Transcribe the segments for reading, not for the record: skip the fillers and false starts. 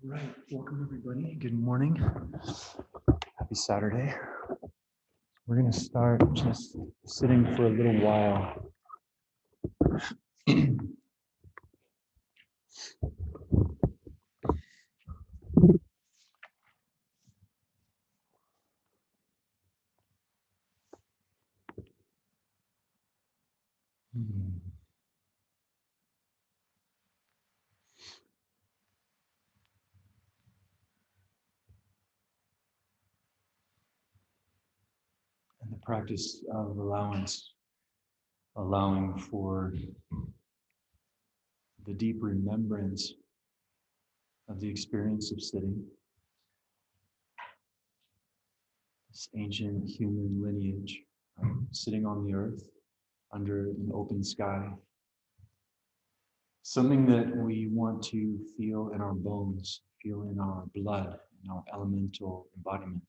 Right, welcome everybody. Good morning. Happy Saturday. We're going to start just sitting for a little while. And the practice of allowance, allowing for the deep remembrance of the experience of sitting, this ancient human lineage, sitting on the earth under an open sky. Something that we want to feel in our bones, feel in our blood, in our elemental embodiment.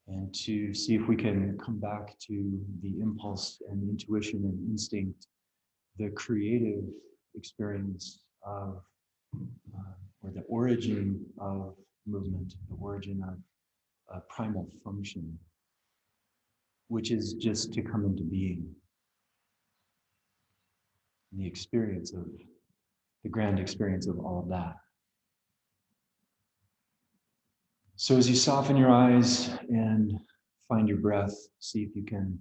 And to see if we can come back to the impulse and intuition and instinct, the creative experience of, or the origin of movement, the origin of primal function, which is just to come into being. And the experience of, the grand experience of all of that. So as you soften your eyes and find your breath, see if you can,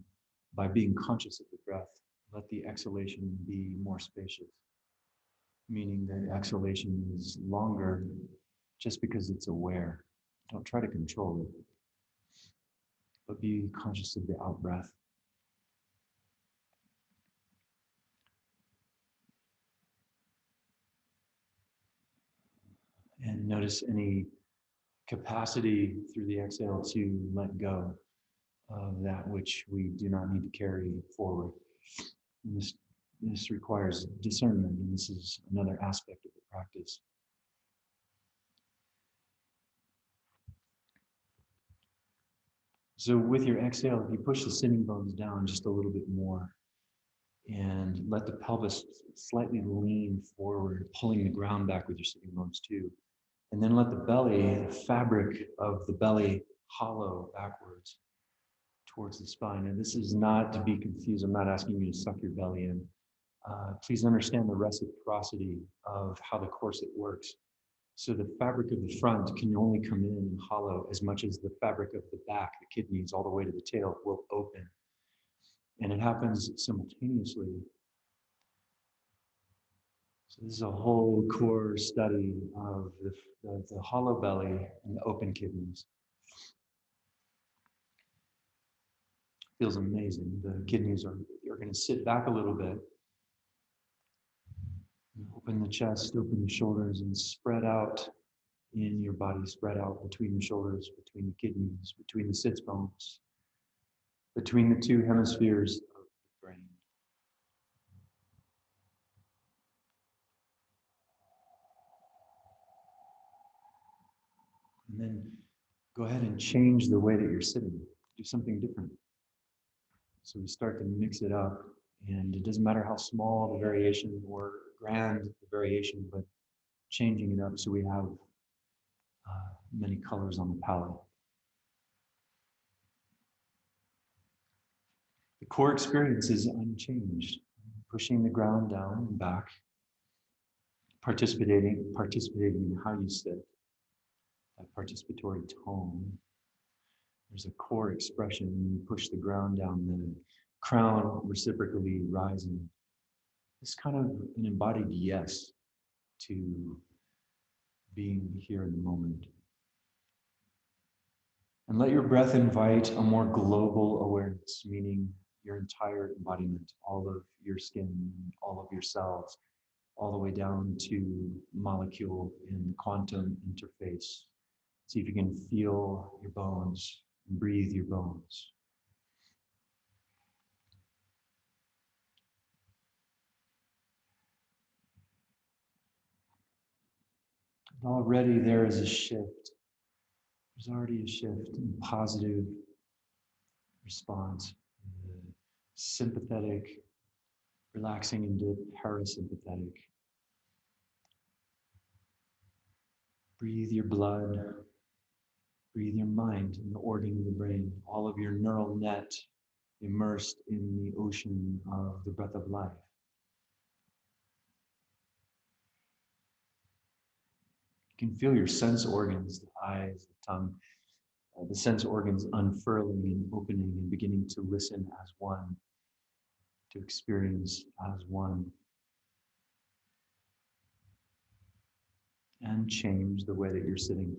by being conscious of the breath, let the exhalation be more spacious, meaning the exhalation is longer just because it's aware. Don't try to control it, but be conscious of the out breath. And notice any capacity through the exhale to let go of that which we do not need to carry forward. And this requires discernment, and this is another aspect of the practice. So with your exhale, if you push the sitting bones down just a little bit more and let the pelvis slightly lean forward, pulling the ground back with your sitting bones too. And then let the belly, the fabric of the belly, hollow backwards towards the spine. And this is not to be confused. I'm not asking you to suck your belly in. Please understand the reciprocity of how the corset works. So the fabric of the front can only come in hollow as much as the fabric of the back, the kidneys, all the way to the tail will open. And it happens simultaneously. So this is a whole core study of the hollow belly and the open kidneys. Feels amazing. The kidneys are going to sit back a little bit. Open the chest, open the shoulders, and spread out in your body, spread out between the shoulders, between the kidneys, between the sits bones, between the two hemispheres of the brain. And then go ahead and change the way that you're sitting. Do something different. So we start to mix it up, and it doesn't matter how small the variation or grand the variation, but changing it up so we have many colors on the palette. The core experience is unchanged. Pushing the ground down and back, participating in how you sit, that participatory tone. There's a core expression when you push the ground down, the crown reciprocally rising. It's kind of an embodied yes to being here in the moment. And let your breath invite a more global awareness, meaning your entire embodiment, all of your skin, all of your cells, all the way down to molecule and quantum interface. See if you can feel your bones and breathe your bones. And already there is a shift. There's already a shift in positive response. Sympathetic, relaxing into parasympathetic. Breathe your blood, breathe your mind in the organ of the brain, all of your neural net immersed in the ocean of the breath of life. You can feel your sense organs, the eyes, the tongue, the sense organs unfurling and opening and beginning to listen as one, to experience as one, and change the way that you're sitting.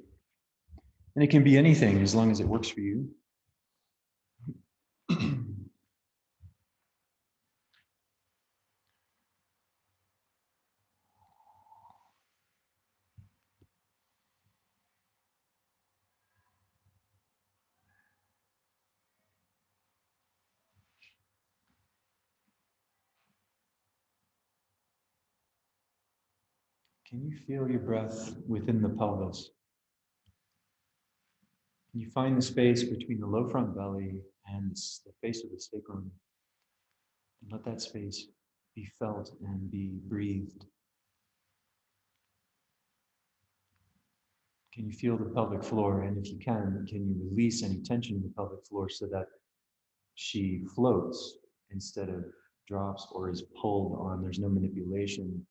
And it can be anything as long as it works for you. Can you feel your breath within the pelvis? Can you find the space between the low front belly and the face of the sacrum? And let that space be felt and be breathed. Can you feel the pelvic floor? And if you can you release any tension in the pelvic floor so that she floats instead of drops or is pulled on? There's no manipulation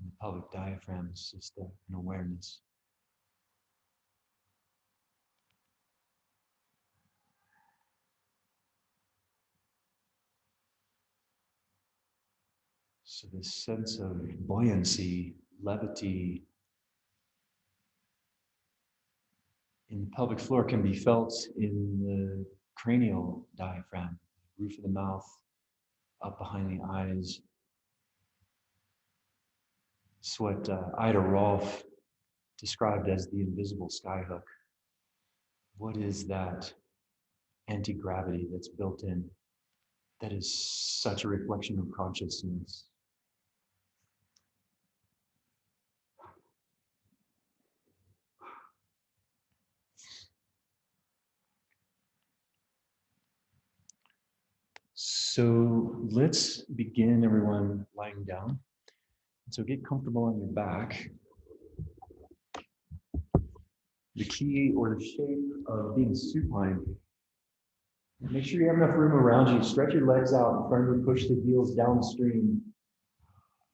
in the pelvic diaphragm, it's just an awareness. So this sense of buoyancy, levity in the pelvic floor can be felt in the cranial diaphragm, roof of the mouth, up behind the eyes. It's what Ida Rolf described as the invisible skyhook. What is that anti-gravity that's built in that is such a reflection of consciousness? So let's begin, everyone, lying down. So get comfortable on your back. The key or the shape of being supine. Make sure you have enough room around you. Stretch your legs out in front of you, push the heels downstream,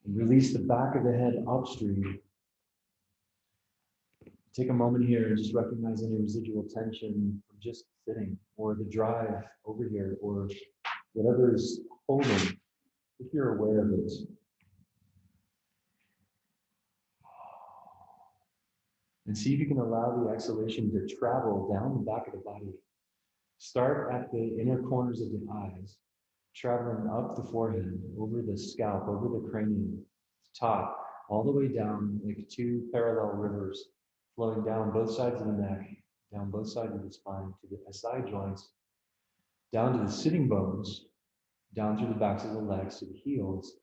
and release the back of the head upstream. Take a moment here and just recognize any residual tension from just sitting, or the drive over here, or whatever is holding, if you're aware of it. And see if you can allow the exhalation to travel down the back of the body. Start at the inner corners of the eyes, traveling up the forehead, over the scalp, over the cranium, top, all the way down like two parallel rivers, flowing down both sides of the neck, down both sides of the spine, to the SI joints, down to the sitting bones, down through the backs of the legs to the heels,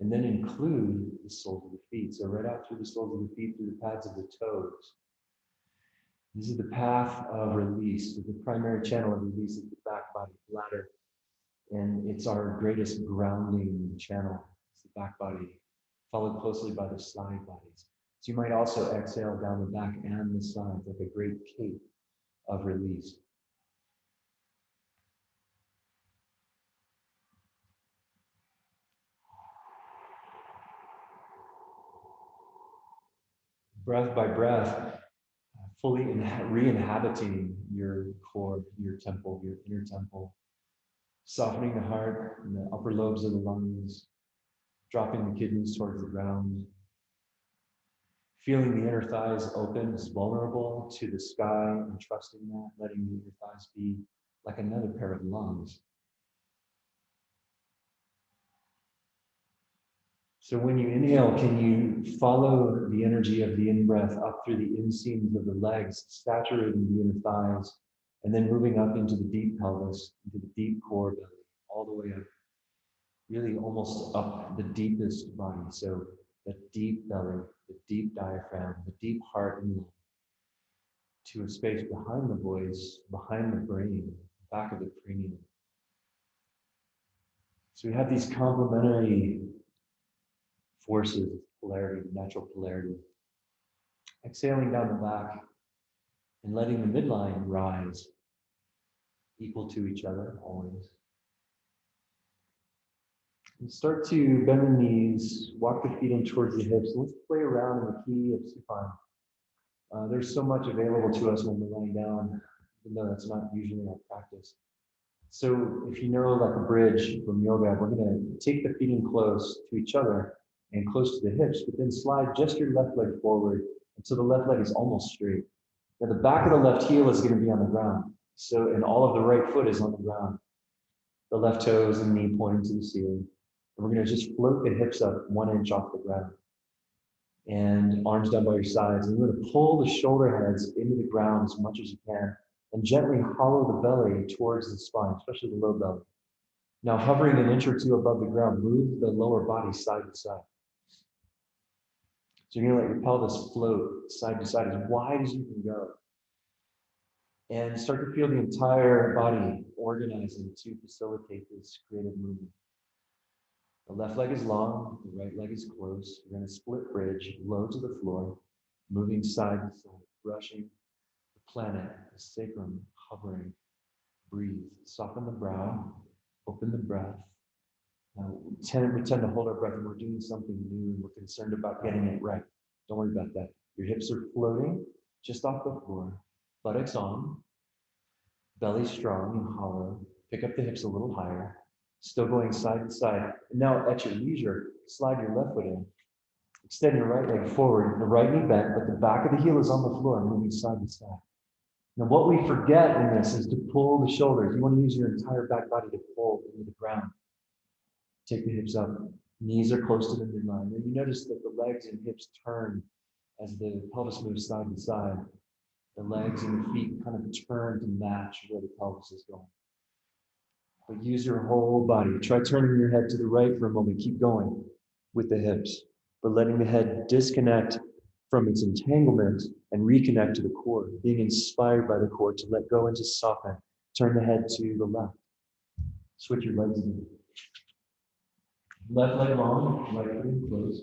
and then include the soles of the feet. So right out through the soles of the feet, through the pads of the toes. This is the path of release. The primary channel of release is the back body bladder. And it's our greatest grounding channel. It's the back body, followed closely by the side bodies. So you might also exhale down the back and the sides like a great cape of release. Breath by breath, fully re-inhabiting your core, your temple, your inner temple, softening the heart and the upper lobes of the lungs, dropping the kidneys towards the ground, feeling the inner thighs open, vulnerable to the sky, and trusting that, letting the inner thighs be like another pair of lungs. So when you inhale, can you follow the energy of the in-breath up through the inseams of the legs, saturating the inner thighs, and then moving up into the deep pelvis, into the deep core belly, all the way up, really almost up the deepest body. So the deep belly, the deep diaphragm, the deep heart and lung, to a space behind the voice, behind the brain, back of the cranium. So we have these complementary forces, polarity, natural polarity. Exhaling down the back and letting the midline rise equal to each other always. And start to bend the knees, walk the feet in towards the hips. Let's play around in the key of supine. There's so much available to us when we're laying down, even though that's not usually our practice. So if you know like a bridge from yoga, we're going to take the feet in close to each other and close to the hips, but then slide just your left leg forward until the left leg is almost straight. Now the back of the left heel is going to be on the ground. So, and all of the right foot is on the ground. The left toes and knee pointing to the ceiling. And we're going to just float the hips up 1 inch off the ground. And arms down by your sides. And you're going to pull the shoulder heads into the ground as much as you can. And gently hollow the belly towards the spine, especially the low belly. Now hovering 1 inch or 2 above the ground, move the lower body side to side. So you're going to let your pelvis float side to side as wide as you can go. And start to feel the entire body organizing to facilitate this creative movement. The left leg is long, the right leg is close. We're going to split bridge, low to the floor, moving side to side, brushing the planet, the sacrum, hovering. Breathe, soften the brow, open the breath. Now, we tend to hold our breath and we're doing something new and we're concerned about getting it right. Don't worry about that. Your hips are floating just off the floor, buttocks on, belly strong and hollow. Pick up the hips a little higher, still going side to side. And now at your leisure, slide your left foot in. Extend your right leg forward, the right knee bent, but the back of the heel is on the floor, moving side to side. Now, what we forget in this is to pull the shoulders. You want to use your entire back body to pull into the ground. Take the hips up. Knees are close to the midline. And you notice that the legs and hips turn as the pelvis moves side to side. The legs and the feet kind of turn to match where the pelvis is going. But use your whole body. Try turning your head to the right for a moment. Keep going with the hips, but letting the head disconnect from its entanglement and reconnect to the core, being inspired by the core to let go and to soften. Turn the head to the left. Switch your legs again. Left leg long, right leg close.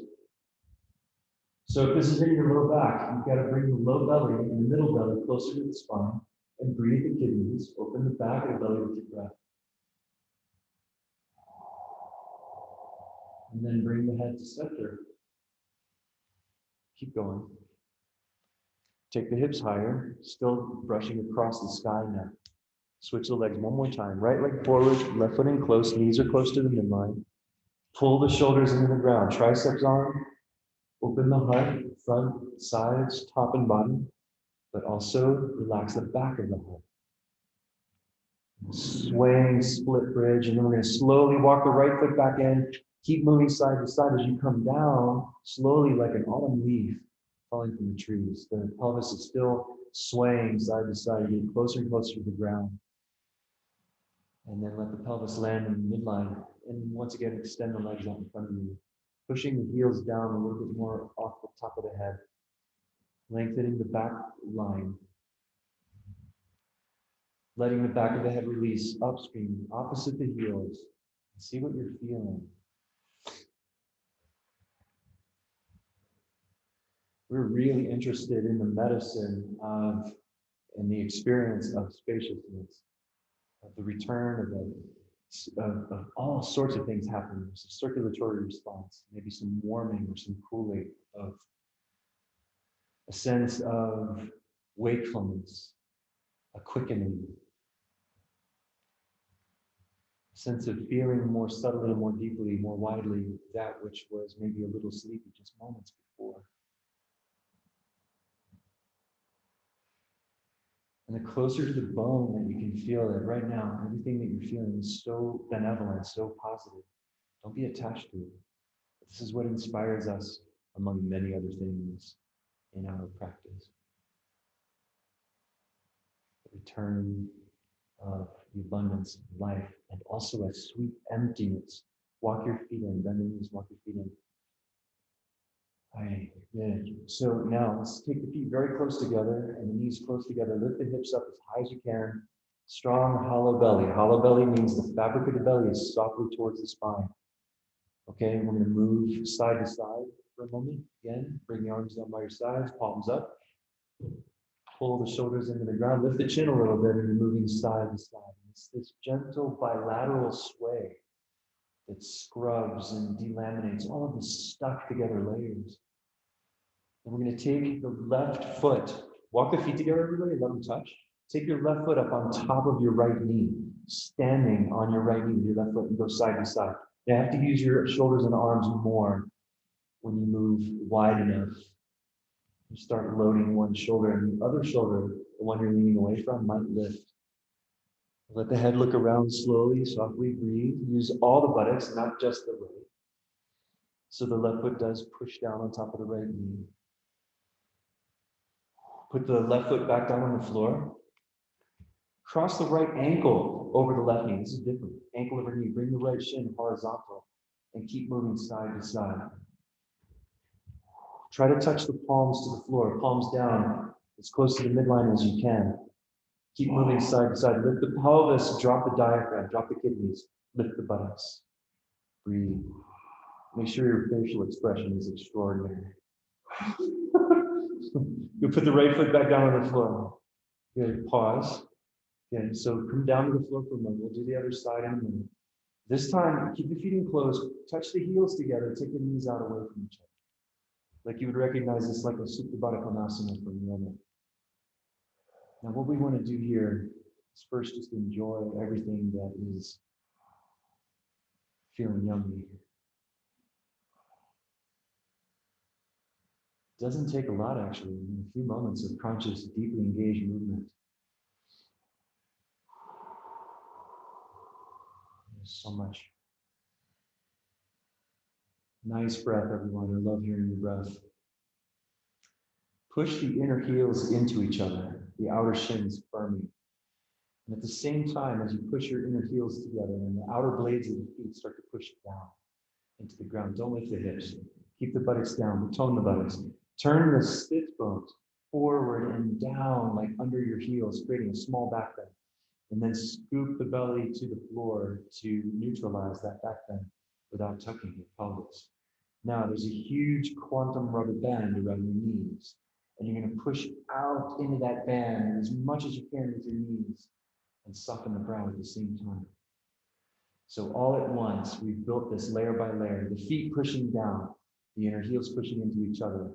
So if this is in your low back, you've got to bring the low belly and the middle belly closer to the spine and breathe the kidneys. Open the back of the belly with your breath. And then bring the head to center. Keep going. Take the hips higher, still brushing across the sky now. Switch the legs one more time. Right leg forward, left foot in close, knees are close to the midline. Pull the shoulders into the ground, triceps on. Open the heart, front, sides, top and bottom, but also relax the back of the heart. Swaying split bridge, and then we're going to slowly walk the right foot back in. Keep moving side to side as you come down, slowly like an autumn leaf falling from the trees. The pelvis is still swaying side to side, getting closer and closer to the ground. And then let the pelvis land in the midline. And once again, extend the legs out in front of you. Pushing the heels down a little bit more off the top of the head. Lengthening the back line. Letting the back of the head release upstream, opposite the heels. See what you're feeling. We're really interested in the medicine of and the experience of spaciousness, of the return of all sorts of things happening. There's a circulatory response, maybe some warming or some cooling, of a sense of wakefulness, a quickening, a sense of feeling more subtly, more deeply, more widely that which was maybe a little sleepy just moments before. And the closer to the bone that you can feel it right now, everything that you're feeling is so benevolent, so positive. Don't be attached to it. This is what inspires us, among many other things, in our practice. The return of the abundance of life, and also a sweet emptiness. Walk your feet in, bend the knees, walk your feet in. Good. So now let's take the feet very close together and the knees close together. Lift the hips up as high as you can. Strong, hollow belly. Hollow belly means the fabric of the belly is softly towards the spine. Okay, we're going to move side to side for a moment. Again, bring the arms down by your sides, palms up. Pull the shoulders into the ground. Lift the chin a little bit and you're moving side to side. It's this gentle bilateral sway that scrubs and delaminates all of the stuck together layers. And we're going to take the left foot, walk the feet together, everybody, let them touch. Take your left foot up on top of your right knee, standing on your right knee with your left foot and go side to side. You have to use your shoulders and arms more when you move wide enough. You start loading one shoulder, and the other shoulder, the one you're leaning away from, might lift. Let the head look around slowly, softly breathe. Use all the buttocks, not just the right. So the left foot does push down on top of the right knee. Put the left foot back down on the floor. Cross the right ankle over the left knee. This is different. Ankle over knee. Bring the right shin horizontal and keep moving side to side. Try to touch the palms to the floor, palms down as close to the midline as you can. Keep moving side to side. Lift the pelvis, drop the diaphragm, drop the kidneys, lift the buttocks. Breathe. Make sure your facial expression is extraordinary. You put the right foot back down on the floor. Good. Pause. Okay, so come down to the floor for a moment. We'll do the other side in a minute. This time, keep the feet enclosed, touch the heels together, take the knees out away from each other. Like you would recognize this like a Supta Baddha Konasana for a moment. Now what we want to do here is first just enjoy everything that is feeling yummy. It doesn't take a lot actually, in a few moments of conscious, deeply engaged movement. There's so much. Nice breath, everyone. I love hearing your breath. Push the inner heels into each other, the outer shins firmly. And at the same time, as you push your inner heels together and the outer blades of the feet start to push down into the ground, don't lift the hips. Keep the buttocks down, tone the buttocks. Turn the sit bones forward and down like under your heels, creating a small back bend. And then scoop the belly to the floor to neutralize that back bend without tucking your pelvis. Now there's a huge quantum rubber band around your knees. And you're going to push out into that band as much as you can with your knees and soften the brow at the same time. So all at once, we've built this layer by layer, the feet pushing down, the inner heels pushing into each other,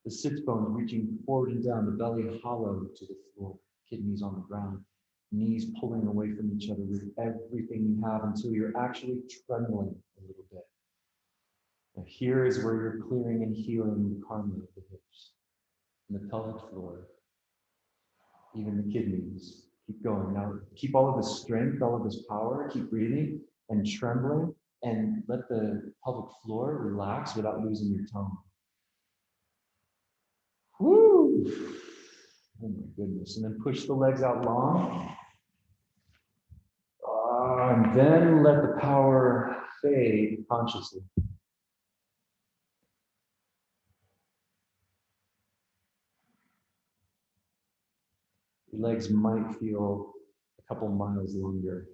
the sits bones reaching forward and down, the belly hollow to the floor, kidneys on the ground, knees pulling away from each other with everything you have until you're actually trembling a little bit. Now here is where you're clearing and healing the karma of the hips, and the pelvic floor, even the kidneys. Keep going. Now keep all of this strength, all of this power, keep breathing and trembling, and let the pelvic floor relax without losing your tone. Woo! Oh my goodness. And then push the legs out long. And then let the power fade consciously. Your legs might feel a couple miles longer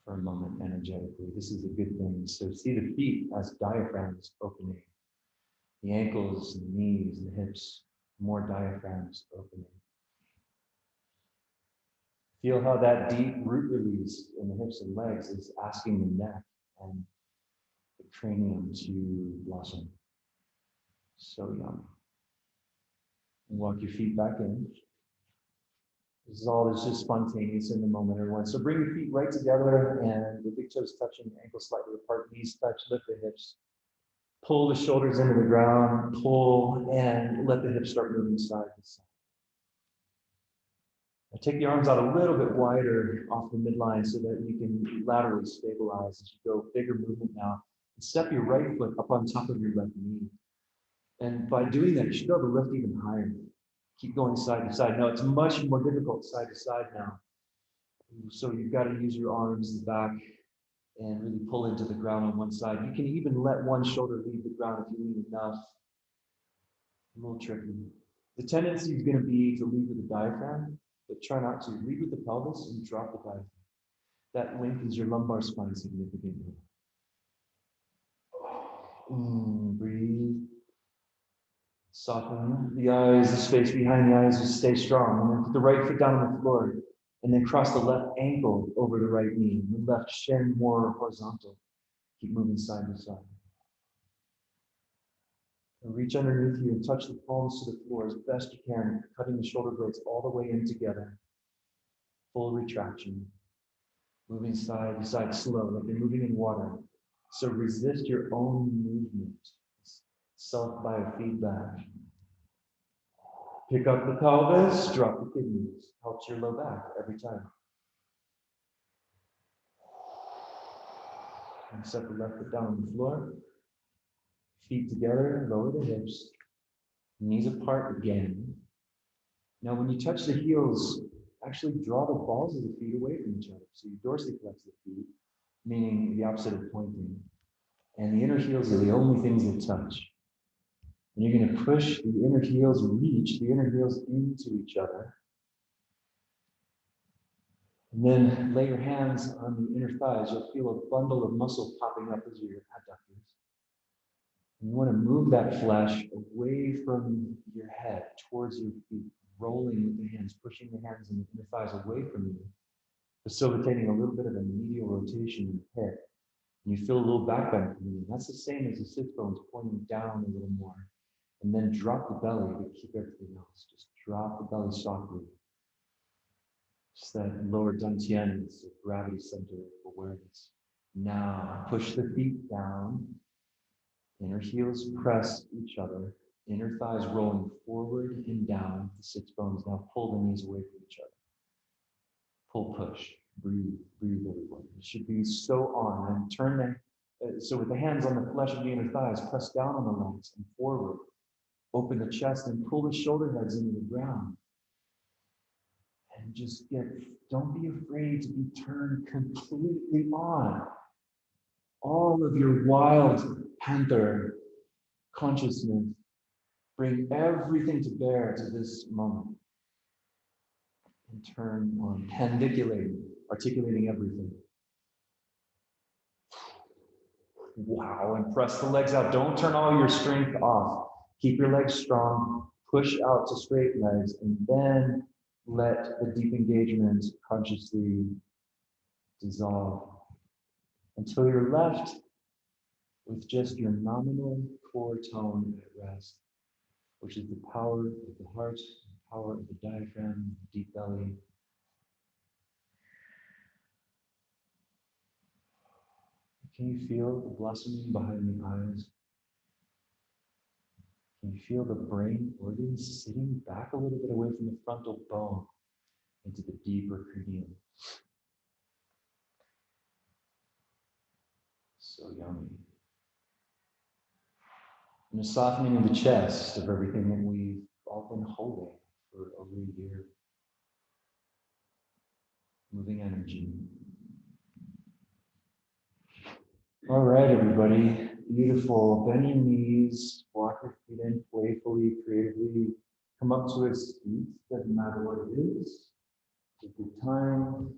for a moment energetically. This is a good thing. So see the feet as diaphragms opening. The ankles and the knees and the hips, more diaphragms opening. Feel how that deep root release in the hips and legs is asking the neck and the cranium to blossom. So yum. And walk your feet back in. This is all that's just spontaneous in the moment, everyone. So bring your feet right together and the big toes touching, ankles slightly apart, knees touch, lift the hips. Pull the shoulders into the ground, pull, and let the hips start moving side to side. Now take the arms out a little bit wider off the midline so that you can laterally stabilize as you go. Bigger movement now. And step your right foot up on top of your left knee. And by doing that, you should be able to lift even higher. Keep going side to side. Now, it's much more difficult side to side now. So you've got to use your arms, the back, and really pull into the ground on one side. You can even let one shoulder leave the ground if you lean enough. A little tricky. The tendency is going to be to lead with the diaphragm, but try not to. Lead with the pelvis and drop the diaphragm. That lengthens your lumbar spine significantly. Breathe. Soften the eyes, the space behind the eyes, just stay strong. And then put the right foot down on the floor. And then cross the left ankle over the right knee. And the left shin more horizontal. Keep moving side to side. And reach underneath you and touch the palms to the floor as best you can, cutting the shoulder blades all the way in together. Full retraction. Moving side to side slow, like you're moving in water. So resist your own movement. Self-biofeedback. Pick up the pelvis, drop the kidneys. Helps your low back every time. And set the left foot down on the floor. Feet together, lower the hips. Knees apart again. Now when you touch the heels, actually draw the balls of the feet away from each other. So you dorsiflex the feet, meaning the opposite of pointing. And the inner heels are the only things that touch. And you're going to push the inner heels, reach the inner heels into each other. And then lay your hands on the inner thighs. You'll feel a bundle of muscle popping up as your adductors. You want to move that flesh away from your head towards your feet, rolling with the hands, pushing the hands and the inner thighs away from you, facilitating a little bit of a medial rotation in the hip. And you feel a little back bend from you. That's the same as the sit bones pointing down a little more. And then drop the belly to keep everything else. Just drop the belly softly. Just that lower dantian is the gravity center of awareness. Now push the feet down. Inner heels press each other. Inner thighs rolling forward and down. The sits bones now pull the knees away from each other. Pull, push. Breathe, breathe, everyone. It should be so on. And turn them. So with the hands on the flesh of the inner thighs, press down on the legs and forward. Open the chest and pull the shoulder heads into the ground. And just don't be afraid to be turned completely on. All of your wild panther consciousness, bring everything to bear to this moment. And turn on, pandiculating, articulating everything. Wow, and press the legs out. Don't turn all your strength off. Keep your legs strong, push out to straight legs, and then let the deep engagement consciously dissolve until you're left with just your nominal core tone at rest, which is the power of the heart, the power of the diaphragm, the deep belly. Can you feel the blossoming behind the eyes? Can you feel the brain organs sitting back a little bit away from the frontal bone into the deeper cranium? So yummy. And the softening of the chest of everything that we've all been holding for over a year. Moving energy. All right, everybody. Beautiful. Bend your knees. Walk your feet in playfully, creatively. Come up to a seat. Doesn't matter what it is. Take your time.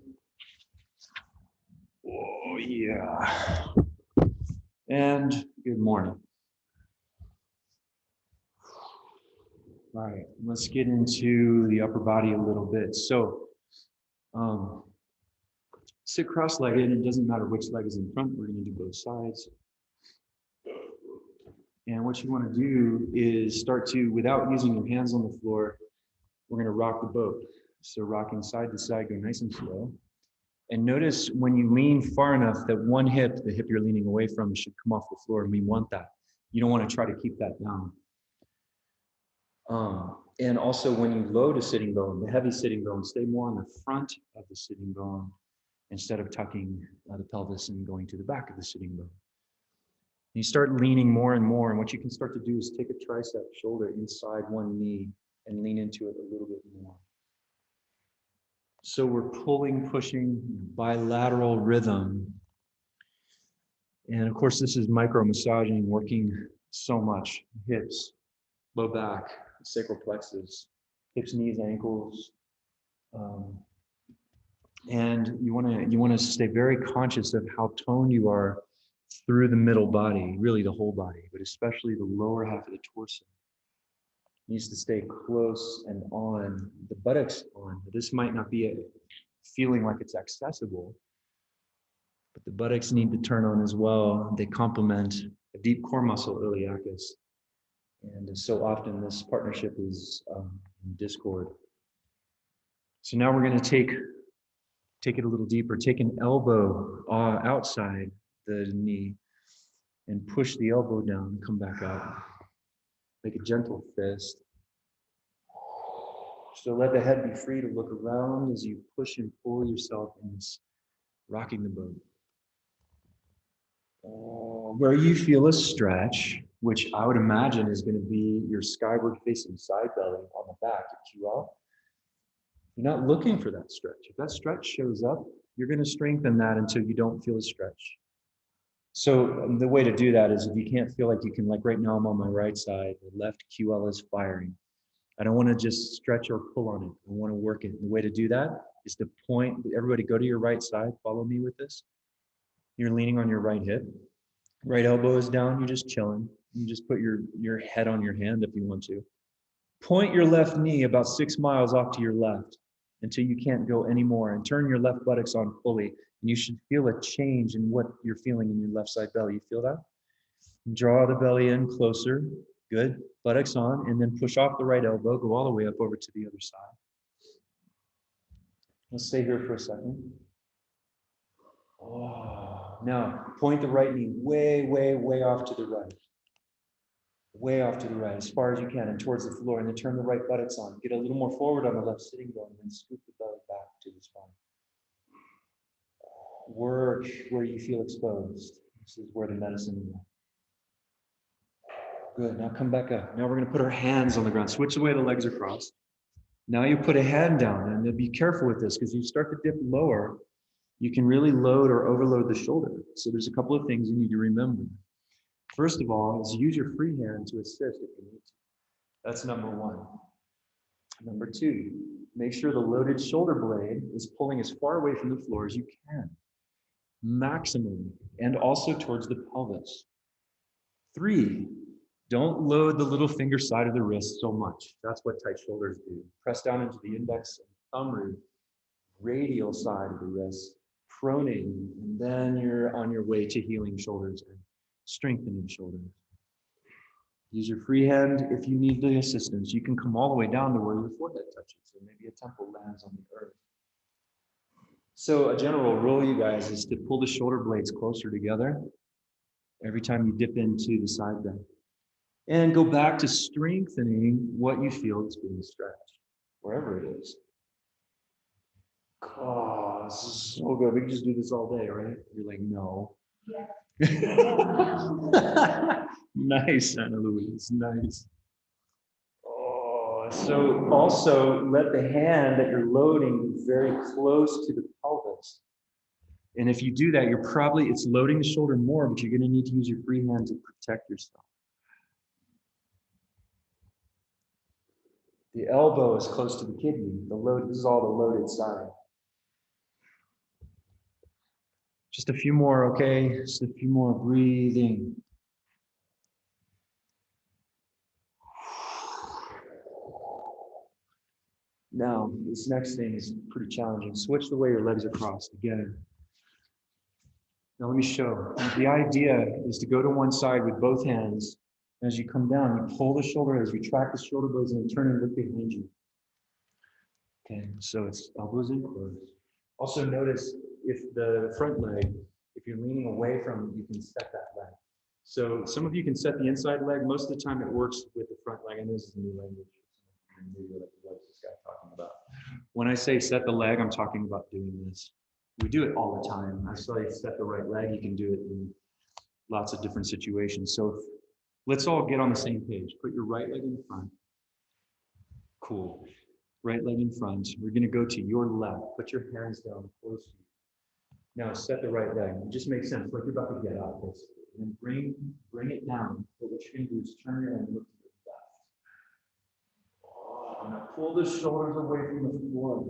Oh, yeah. And good morning. All right, let's get into the upper body a little bit. So, sit cross-legged. It doesn't matter which leg is in front. We're going to do both sides. And what you want to do is start to, without using your hands on the floor, we're going to rock the boat. So rocking side to side, go nice and slow. And notice when you lean far enough that one hip, the hip you're leaning away from, should come off the floor, and we want that. You don't want to try to keep that down. And also when you load a sitting bone, the heavy sitting bone, stay more on the front of the sitting bone instead of tucking the pelvis and going to the back of the sitting bone. You start leaning more and more, and what you can start to do is take a tricep shoulder inside one knee and lean into it a little bit more. So we're pulling, pushing, bilateral rhythm. And of course, this is micro massaging, working so much. Hips, low back, sacral plexus, hips, knees, ankles, Um, and you want to stay very conscious of how toned you are through the middle body, really the whole body, but especially the lower half of the torso. Needs to stay close and on, the buttocks on. This might not be a feeling like it's accessible, but the buttocks need to turn on as well. They complement a deep core muscle, iliacus. And so often this partnership is in discord. So now we're going to take it a little deeper. Take an elbow outside the knee and push the elbow down, come back up. Make a gentle fist. So let the head be free to look around as you push and pull yourself in this rocking the boat. Where you feel a stretch, which I would imagine is going to be your skyward facing side belly on the back at QL. You're not looking for that stretch. If that stretch shows up, you're going to strengthen that until you don't feel a stretch. So the way to do that is if you can't feel like you can, like right now I'm on my right side, the left QL is firing. I don't want to just stretch or pull on it. I want to work it. The way to do that is to point, everybody go to your right side, follow me with this. You're leaning on your right hip. Right elbow is down, you're just chilling. You just put your head on your hand if you want to. Point your left knee about 6 miles off to your left until you can't go anymore, and turn your left buttocks on fully. And you should feel a change in what you're feeling in your left side belly. You feel that? Draw the belly in closer. Good. Buttocks on, and then push off the right elbow. Go all the way up over to the other side. Let's stay here for a second. Oh, now point the right knee way, way, way off to the right. Way off to the right, as far as you can, and towards the floor, and then turn the right buttocks on. Get a little more forward on the left sitting bone, and then scoop the belly back to the spine. Work where you feel exposed. This is where the medicine is. Good, now come back up. Now we're gonna put our hands on the ground. Switch the way the legs are crossed. Now you put a hand down, and be careful with this, because you start to dip lower, you can really load or overload the shoulder. So there's a couple of things you need to remember. First of all, is use your free hand to assist if you need to. That's number one. Number two, make sure the loaded shoulder blade is pulling as far away from the floor as you can, maximum, and also towards the pelvis. Three, don't load the little finger side of the wrist so much. That's what tight shoulders do. Press down into the index and thumb root, radial side of the wrist, pronating, and then you're on your way to healing shoulders and strengthening shoulders. Use your free hand. If you need the assistance, you can come all the way down to where your forehead touches, so maybe a temple lands on the earth. So a general rule, you guys, is to pull the shoulder blades closer together every time you dip into the side bend. And go back to strengthening what you feel is being stretched, wherever it is. Oh, this is so good. We can just do this all day, right? You're like, no. Yeah. Nice, Anna Louise, nice. Oh, so also let the hand that you're loading be very close to the pelvis. And if you do that, it's loading the shoulder more, but you're going to need to use your free hand to protect yourself. The elbow is close to the kidney. This is all the loaded side. Just a few more, okay? Just a few more breathing. Now, this next thing is pretty challenging. Switch the way your legs are crossed again. Now let me show. The idea is to go to one side with both hands. As you come down, you pull the shoulder, as you track the shoulder blades and turn and look behind you. Okay, so it's elbows in close. Also notice if the front leg, if you're leaning away from it, you can set that leg. So some of you can set the inside leg. Most of the time it works with the front leg. And this is a new language. Maybe like what's this guy talking about? When I say set the leg, I'm talking about doing this. We do it all the time. I saw you set the right leg. You can do it in lots of different situations. So let's all get on the same page. Put your right leg in front. Cool. Right leg in front. We're going to go to your left. Put your hands down close to you. Now set the right leg. It just makes sense, like you're about to get out, basically. And then bring it down. But what you're going to do is turn your head and look to the left. Oh, now pull the shoulders away from the floor.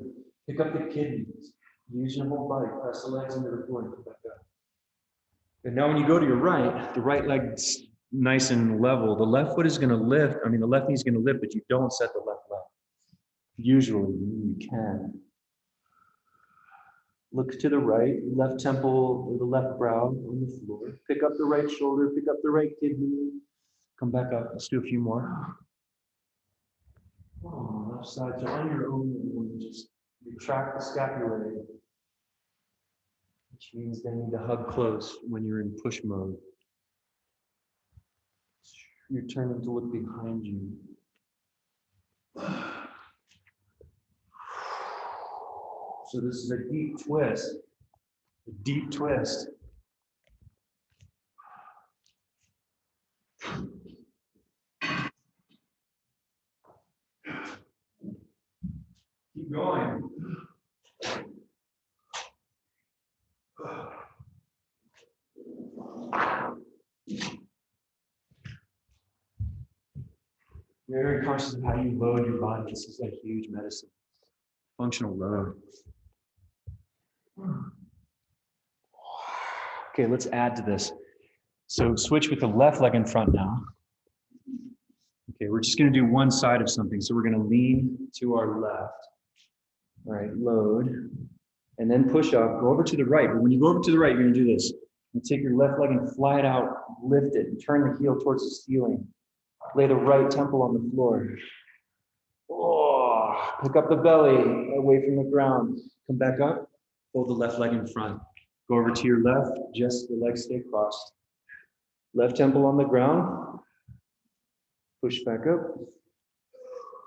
Pick up the kidneys. Use your whole body. Press the legs into the floor and come back up. And now when you go to your right, the right leg's nice and level. The left foot is going to lift. I mean, the left knee is going to lift, but you don't set the left leg. Usually, you can. Look to the right, left temple or the left brow on the floor. Pick up the right shoulder, pick up the right kidney. Come back up. Let's do a few more. Oh, left side. So on your own, just retract the scapulae, which means they need to hug close when you're in push mode. You're turning to look behind you. So this is a deep twist. A deep twist. Keep going. Very conscious of how you load your body. This is like huge medicine. Functional load. Okay, let's add to this. So switch with the left leg in front now. Okay, we're just going to do one side of something. So we're going to lean to our left. All right, load. And then push up. Go over to the right. But when you go over to the right, you're going to do this. You take your left leg and fly it out. Lift it and turn the heel towards the ceiling. Lay the right temple on the floor. Oh, pick up the belly away from the ground. Come back up. Hold the left leg in front. Go over to your left. Just the legs stay crossed. Left temple on the ground. Push back up.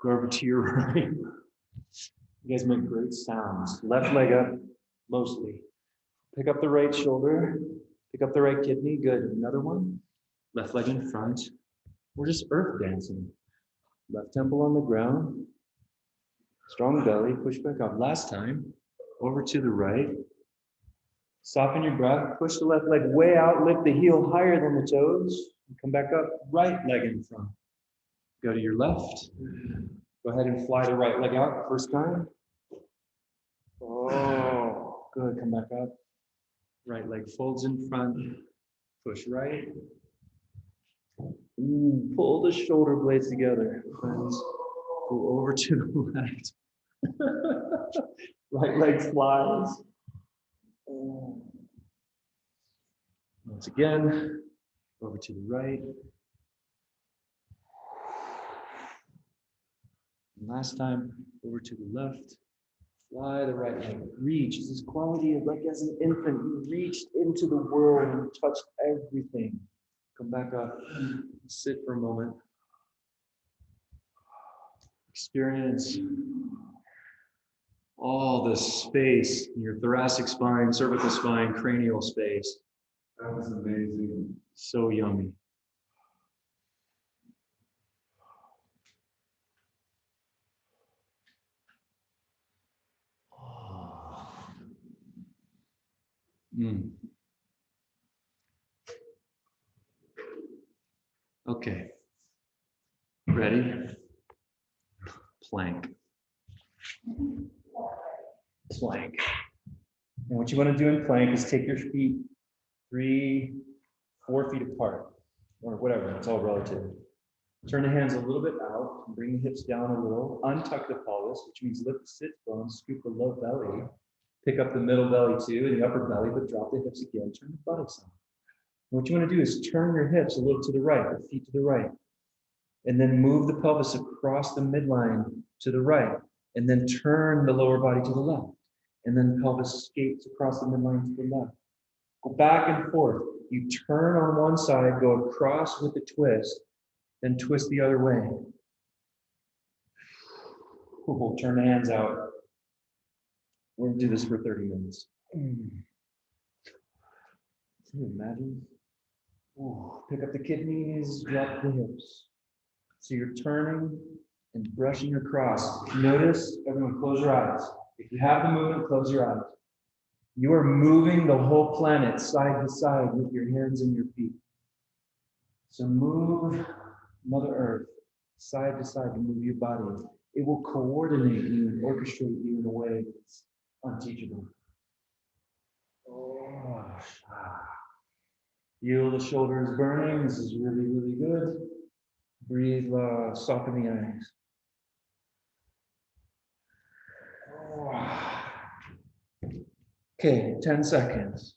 Go over to your right. You guys make great sounds. Left leg up, mostly. Pick up the right shoulder. Pick up the right kidney. Good. Another one. Left leg in front. We're just earth dancing. Left temple on the ground. Strong belly. Push back up. Last time. Over to the right. Soften your breath. Push the left leg way out. Lift the heel higher than the toes. Come back up. Right leg in front. Go to your left. Go ahead and fly the right leg out. First time. Oh, good. Come back up. Right leg folds in front. Push right. Pull the shoulder blades together, friends. Go over to the left. Right leg flies. Once again, over to the right. And last time, over to the left. Fly the right leg. Reach. This quality of like as an infant, you reached into the world and touched everything. Come back up. Sit for a moment. Experience all this space in your thoracic spine, cervical spine, cranial space. That was amazing. So yummy. Okay. Ready? Plank. Plank. And what you want to do in plank is take your feet 3, 4 feet apart, or whatever, it's all relative. Turn the hands a little bit out, bring the hips down a little, untuck the pelvis, which means lift the sit bones, scoop the low belly, pick up the middle belly too, and the upper belly, but drop the hips again, turn the buttocks out. And what you want to do is turn your hips a little to the right, the feet to the right, and then move the pelvis across the midline to the right, and then turn the lower body to the left, and then pelvis skates across the midline to the left. Go back and forth. You turn on one side, go across with a twist, then twist the other way. We'll turn the hands out. We're gonna do this for 30 minutes. Can you imagine? Ooh, pick up the kidneys, drop the hips. So you're turning and brushing across. Notice, everyone close your eyes. If you have the movement, close your eyes. You are moving the whole planet side to side with your hands and your feet. So move Mother Earth side to side to move your body. It will coordinate you and orchestrate you in a way that's unteachable. Oh, feel the shoulders burning. This is really, really good. Breathe, soften the eyes. Okay, 10 seconds.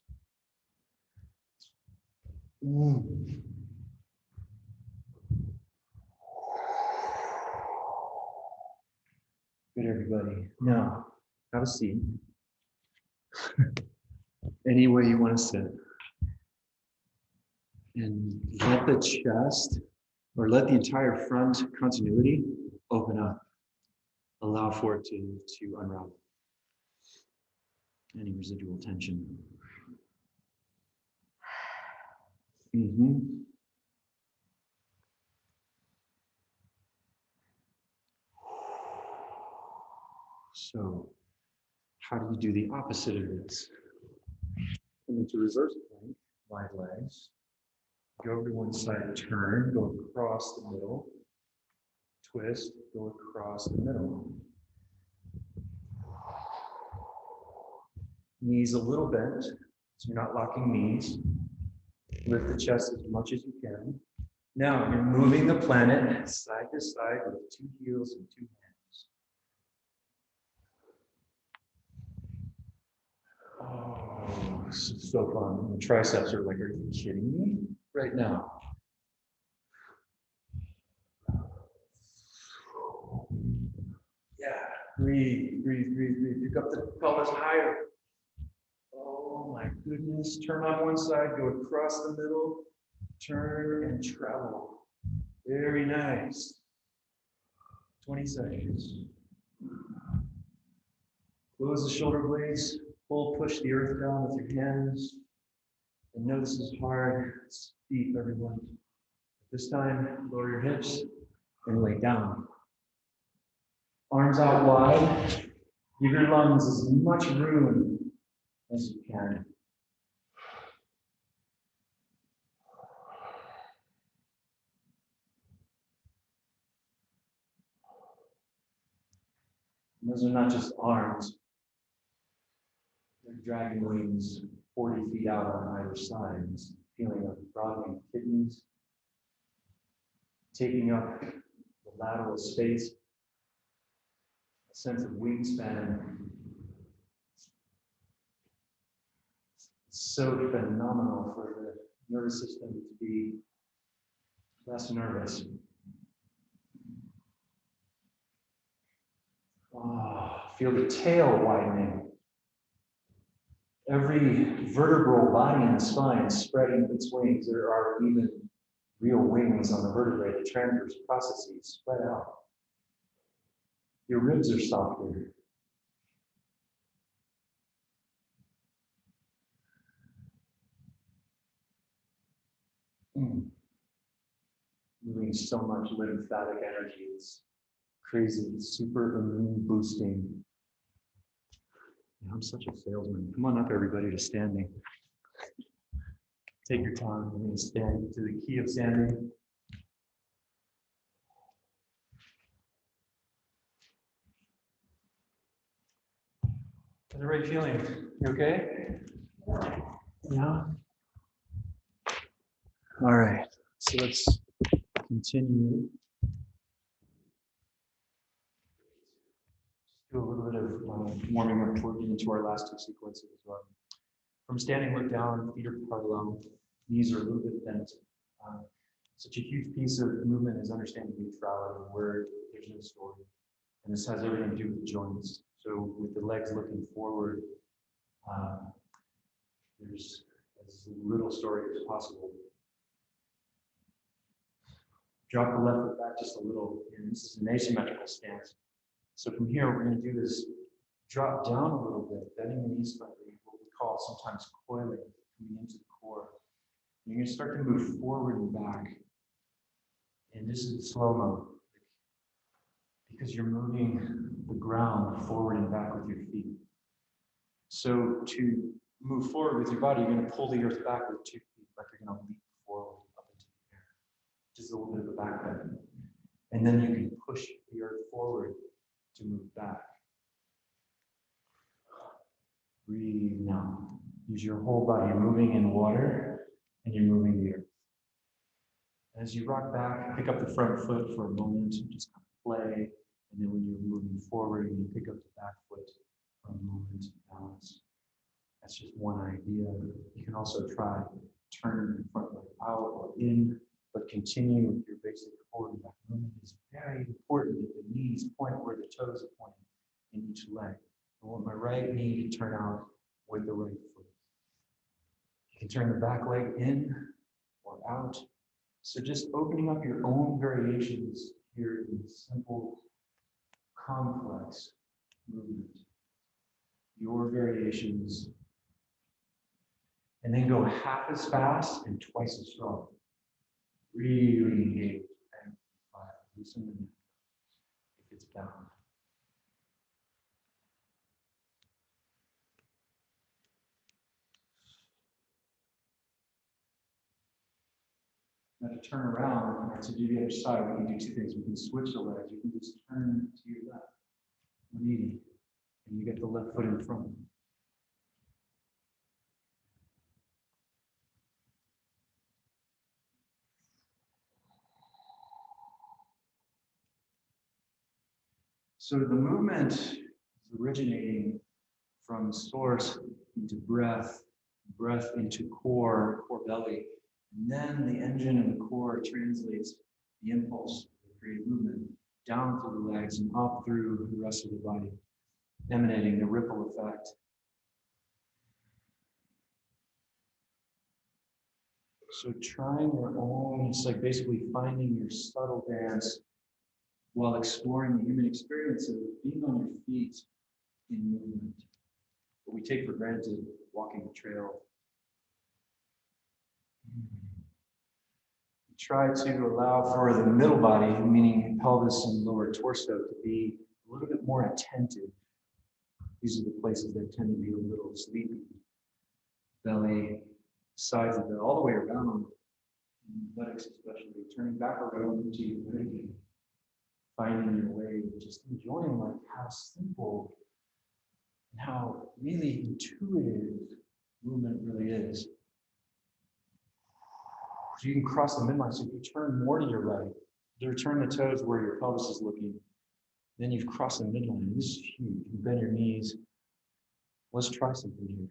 Good, everybody. Now, have a seat. Any way you want to sit. And let the chest, or let the entire front continuity open up. Allow for it to unravel. Any residual tension. So, how do you do the opposite of this? Come into reverse plank, wide legs. Go over to one side, turn, go across the middle. Twist, go across the middle. Knees a little bent, so you're not locking knees. Lift the chest as much as you can. Now you're moving the planet side to side with 2 heels and 2 hands. Oh, this is so fun. The triceps are like, are you kidding me? Right now. Yeah, breathe, breathe, breathe, breathe. Pick up the pelvis higher. Oh my goodness. Turn on one side, go across the middle, turn and travel. Very nice. 20 seconds. Close the shoulder blades, pull, push the earth down with your hands. And know this is hard. It's deep, everyone. This time, lower your hips and lay down. Arms out wide. Give your lungs as much room as you can. And those are not just arms. They're dragging wings 40 feet out on either side. This feeling of broadening kidneys, taking up the lateral space, a sense of wingspan. It's so phenomenal for the nervous system to be less nervous. Oh, feel the tail widening. Every vertebral body in the spine spreading its wings. There are even real wings on the vertebrae, the transverse processes spread out. Your ribs are softer. Moving so much lymphatic energy. It's crazy. It's super immune boosting. Yeah, I'm such a salesman. Come on up, everybody, to standing. Take your time. We're going to stand to the key of standing. How's everybody feeling? You okay? Yeah. All right. So let's continue. Do a little bit of warming up toward into our last 2 sequences as well. From standing, look down, feet are parallel, knees are a little bit bent. Such a huge piece of movement is understanding neutrality, where there's no story. And this has everything to do with the joints. So with the legs looking forward, there's as little story as possible. Drop the left foot back just a little, and this is an asymmetrical stance. So from here, what we're going to do is drop down a little bit, bending the knees slightly, what we call sometimes coiling, coming into the core. And you're going to start to move forward and back. And this is slow-mo, because you're moving the ground forward and back with your feet. So to move forward with your body, you're going to pull the earth back with 2 feet, like you're going to leap forward up into the air. Just a little bit of a back bend. And then you can push the earth forward to move back. Breathe now. Use your whole body. You're moving in water and you're moving the earth. As you rock back, pick up the front foot for a moment, just kind of play. And then when you're moving forward, you pick up the back foot for a moment, balance. That's just one idea. You can also try turning the front leg out or in, but continue with your basic forward and back movement. It's very important that the knees point where the toes are pointing in each leg. I want my right knee to turn out with the right foot. You can turn the back leg in or out. So just opening up your own variations here in simple, complex movement. Your variations. And then go half as fast and twice as strong. Really engage and loosen the neck if it's bound. Now to turn around or to do the other side, we can do two things. We can switch the legs. You can just turn to your left when and you get the left foot in front. So the movement is originating from source into breath, breath into core belly, and then the engine in the core translates the impulse to create movement down through the legs and up through the rest of the body, emanating the ripple effect. So trying your own, it's like basically finding your subtle dance while exploring the human experience of being on your feet in movement. What we take for granted, walking the trail. Try to allow for the middle body, meaning pelvis and lower torso, to be a little bit more attentive. These are the places that tend to be a little sleepy. Belly, sides of the, all the way around, buttocks especially, turning back around into your body, finding your way, just enjoying like how simple and how really intuitive movement really is. So you can cross the midline. So if you turn more to your right, you turn the toes where your pelvis is looking, then you've crossed the midline. This is huge. You bend your knees. Let's try something here.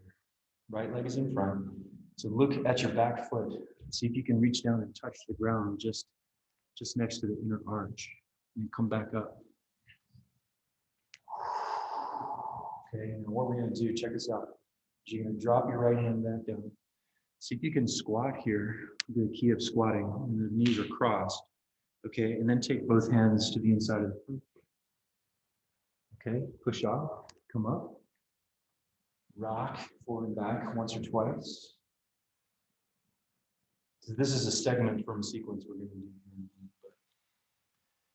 Right leg is in front. So look at your back foot. See if you can reach down and touch the ground just next to the inner arch. And come back up. Okay, and what we're going to do, check this out. You're going to drop your right hand back down. See if you can squat here, the key of squatting, and the knees are crossed. Okay, and then take both hands to the inside of the foot. Okay, push off, come up. Rock forward and back once or twice. So this is a segment from a sequence we're going to do.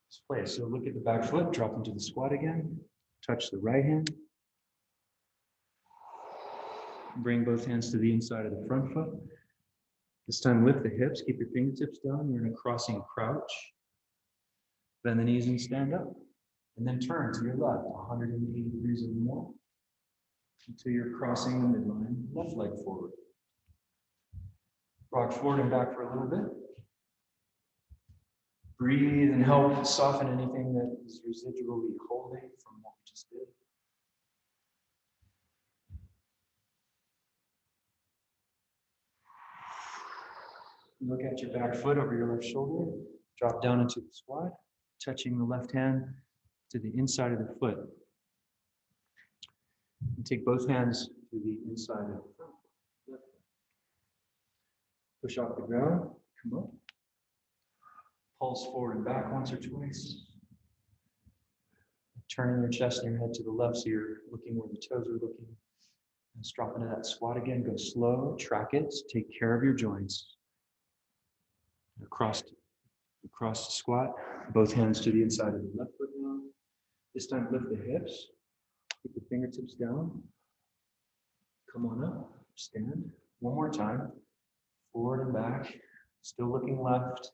Let's play. So look at the back foot, drop into the squat again. Touch the right hand. Bring both hands to the inside of the front foot. This time lift the hips, keep your fingertips down. You're in a crossing crouch. Bend the knees and stand up. And then turn to your left, 180 degrees or more, until you're crossing the midline, left leg forward. Rock forward and back for a little bit. Breathe and help soften anything that is residually holding from what we just did. Look at your back foot over your left shoulder. Drop down into the squat, touching the left hand to the inside of the foot. And take both hands to the inside of the foot. Push off the ground, come up. Pulse forward and back once or twice. Turning your chest and your head to the left so you're looking where the toes are looking. And drop into that squat again. Go slow, track it, take care of your joints. Across the squat, both hands to the inside of the left foot now. This time lift the hips, keep the fingertips down. Come on up, stand. One more time. Forward and back, still looking left.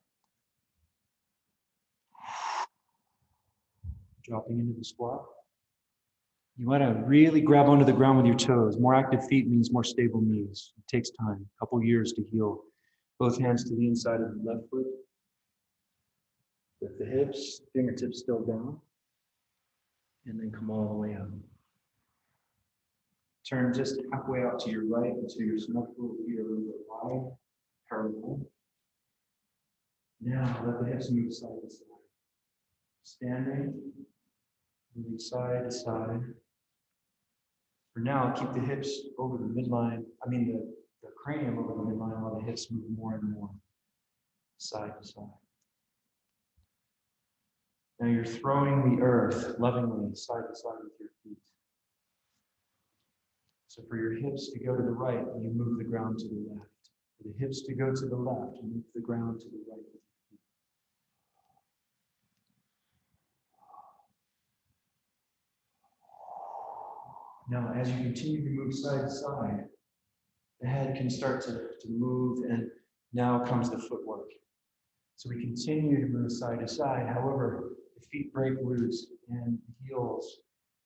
dropping into the squat. You want to really grab onto the ground with your toes. More active feet means more stable knees. It takes time, a couple years to heal. Both hands to the inside of the left foot. Lift the hips, fingertips still down. And then come all the way up. Turn just halfway out to your right until your snuggle feet are a little bit wide, parallel. Now let the hips move side to side. Standing, moving side to side. For now, keep the hips over the midline, the cranium over the midline while the hips move more and more side to side. Now you're throwing the earth lovingly side to side with your feet. So for your hips to go to the right, you move the ground to the left. For the hips to go to the left, you move the ground to the right with your feet. Now, as you continue to move side to side, the head can start to move, and now comes the footwork. So we continue to move side to side. However, the feet break loose and the heels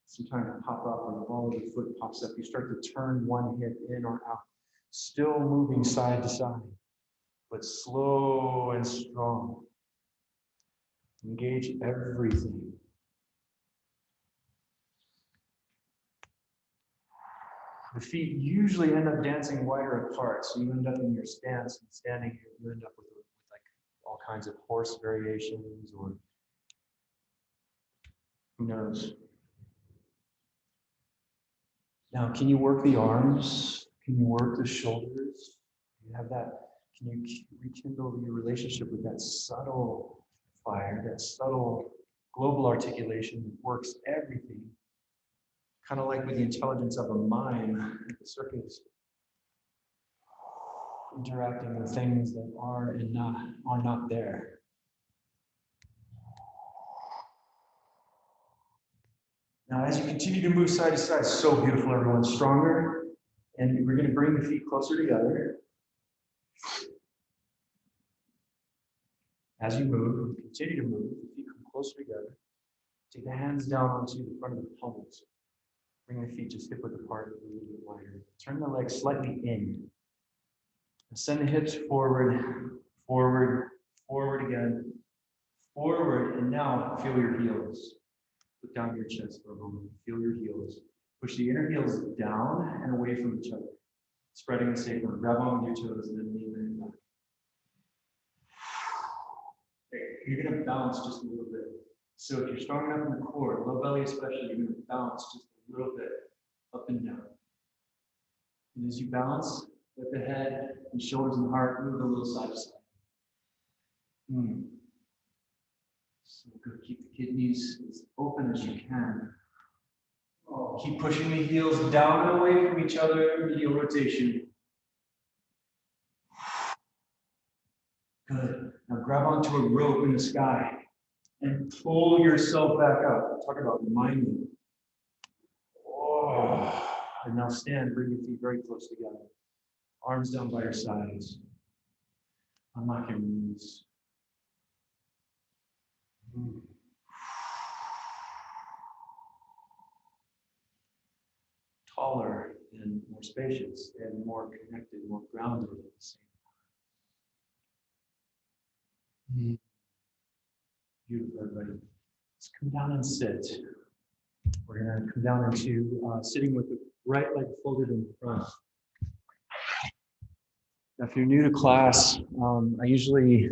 sometimes pop up, or the ball of the foot pops up. You start to turn one hip in or out, still moving side to side, but slow and strong. Engage everything. The feet usually end up dancing wider apart, so you end up in your stance and standing here, you end up with like all kinds of horse variations, or who knows. Now, can you work the arms? Can you work the shoulders? Do you have that? Can you rekindle your relationship with that subtle fire, that subtle global articulation that works everything? Kind of like with the intelligence of a mime, the circuits interacting with things that are and are not there. Now, as you continue to move side to side, so beautiful, everyone, stronger. And we're going to bring the feet closer together. As you move, continue to move, the feet come closer together. Take the hands down onto the front of the palms. Bring the feet just hip width apart, a little bit wider. Turn the legs slightly in. And send the hips forward, forward, forward again, forward, and now feel your heels. Put down your chest for a moment. Feel your heels. Push the inner heels down and away from each other. Spreading the sacrum. Grab on with your toes and then lean it back. Okay, you're going to bounce just a little bit. So if you're strong enough in the core, low belly especially, you're going to bounce just a little bit up and down. And as you bounce, let the head and shoulders and heart move a little side to side. So good. Keep the kidneys as open as you can. Keep pushing the heels down and away from each other, medial rotation. Good. Now grab onto a rope in the sky and pull yourself back up. Talk about reminding. And now stand, bring your feet very close together. Arms down by your sides. Unlock your knees. Taller and more spacious and more connected, more grounded at the same time. Beautiful, everybody. Let's come down and sit. We're going to come down into sitting with the right leg folded in front. Now, if you're new to class, I usually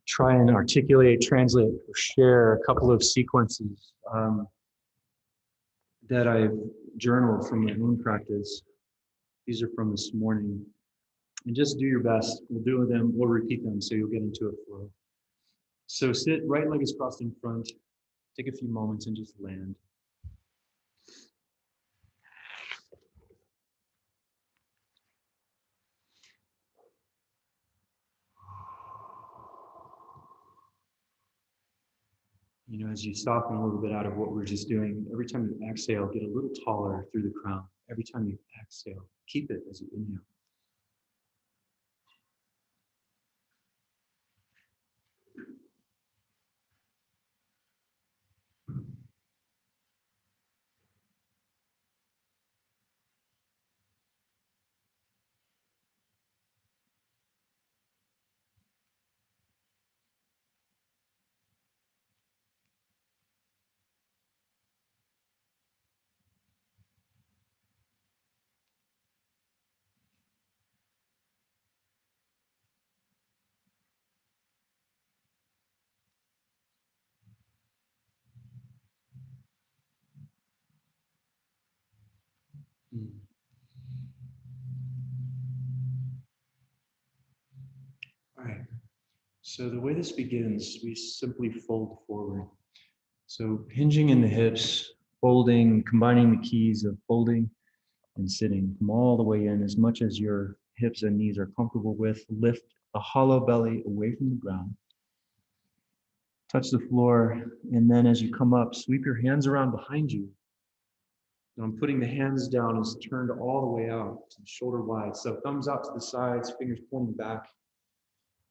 try and articulate, translate, or share a couple of sequences that I've journaled from my own practice. These are from this morning. And just do your best. We'll do them, we'll repeat them so you'll get into a flow. So sit, right leg is crossed in front. Take a few moments and just land. You know, as you soften a little bit out of what we're just doing, every time you exhale, get a little taller through the crown. Every time you exhale, keep it as you inhale. Mm. All right. So the way this begins, we simply fold forward. So hinging in the hips, folding, combining the keys of folding and sitting. Come all the way in as much as your hips and knees are comfortable with. Lift a hollow belly away from the ground. Touch the floor, and then as you come up, sweep your hands around behind you. And I'm putting the hands down as turned all the way out, to the shoulder wide. So thumbs out to the sides, fingers pointing back.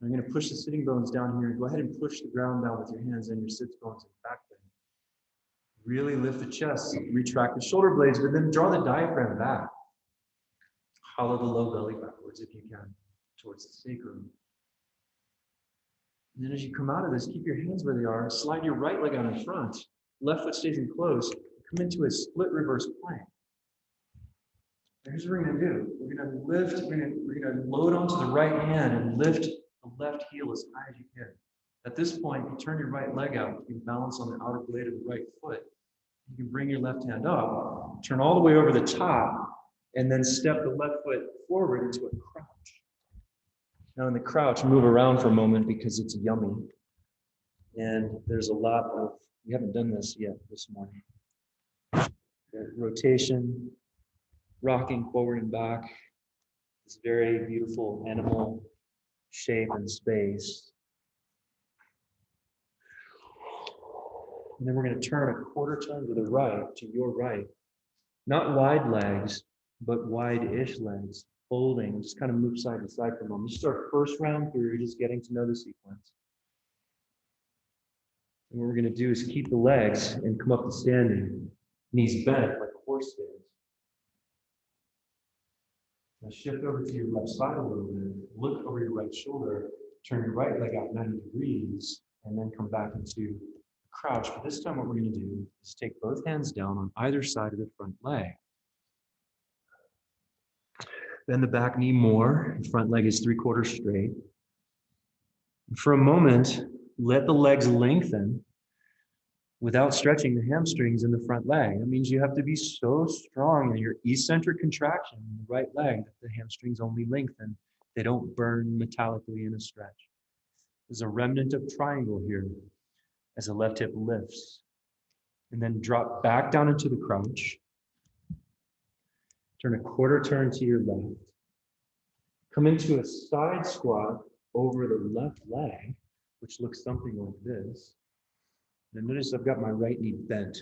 I'm going to push the sitting bones down here. Go ahead and push the ground down with your hands and your sits bones and back bend. Really lift the chest, retract the shoulder blades, but then draw the diaphragm back. Hollow the low belly backwards if you can, towards the sacrum. And then as you come out of this, keep your hands where they are. Slide your right leg out in front. Left foot stays in close. Come into a split reverse plank. Here's what we're going to do. We're going to lift, we're going to load onto the right hand and lift the left heel as high as you can. At this point, you turn your right leg out. You can balance on the outer blade of the right foot. You can bring your left hand up, turn all the way over the top, and then step the left foot forward into a crouch. Now in the crouch, move around for a moment because it's yummy. And there's a lot of, we haven't done this yet this morning. Rotation, rocking forward and back, this very beautiful animal shape and space. And then we're going to turn a quarter turn to the right, to your right. Not wide legs, but wide-ish legs, folding. Just kind of move side to side for a moment. This is our first round through, just getting to know the sequence. And what we're going to do is keep the legs and come up to standing. Knees bent like a horse stands. Now shift over to your left side a little bit. Look over your right shoulder. Turn your right leg out 90 degrees, and then come back into crouch. But this time what we're going to do is take both hands down on either side of the front leg. Bend the back knee more. The front leg is 3/4 straight. For a moment, let the legs lengthen without stretching the hamstrings in the front leg. That means you have to be so strong in your eccentric contraction in the right leg that the hamstrings only lengthen. They don't burn metallically in a stretch. There's a remnant of triangle here as the left hip lifts. And then drop back down into the crouch. Turn a quarter turn to your left. Come into a side squat over the left leg, which looks something like this. And notice I've got my right knee bent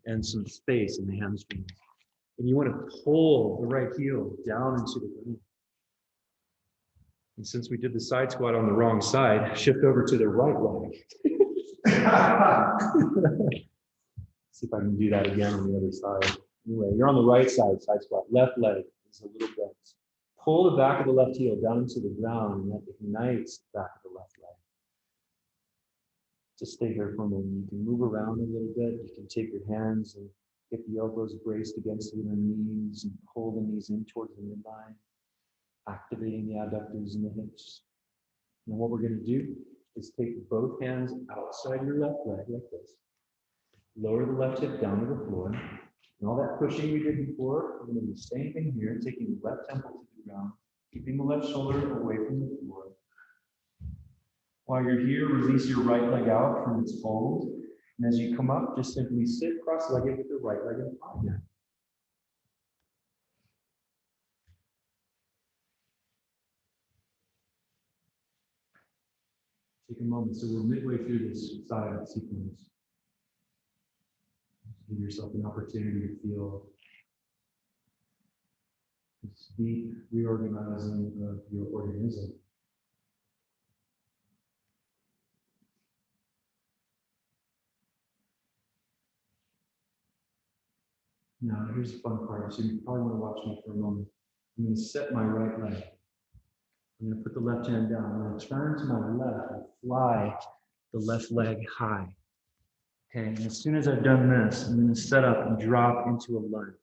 and some space in the hamstrings. And you want to pull the right heel down into the ground. And since we did the side squat on the wrong side, shift over to the right leg. See if I can do that again on the other side. Anyway, you're on the right side, side squat. Left leg is a little bent. Pull the back of the left heel down into the ground, and that ignites the back of the left leg. Just stay here for a moment. You can move around a little bit. You can take your hands and get the elbows braced against the knees and pull the knees in towards the midline, activating the adductors and the hips. And what we're going to do is take both hands outside your left leg like this. Lower the left hip down to the floor. And all that pushing we did before, we're going to do the same thing here, taking the left temple to the ground, keeping the left shoulder away from the floor. While you're here, release your right leg out from its fold. And as you come up, just simply sit cross-legged with the right leg in front again. Take a moment. So we're midway through this side sequence. Give yourself an opportunity to feel this deep reorganizing of your organism. Now, here's the fun part. So you probably want to watch me for a moment. I'm going to set my right leg. I'm going to put the left hand down. I'm going to turn to my left and fly the left leg high. Okay, and as soon as I've done this, I'm going to set up and drop into a lunge.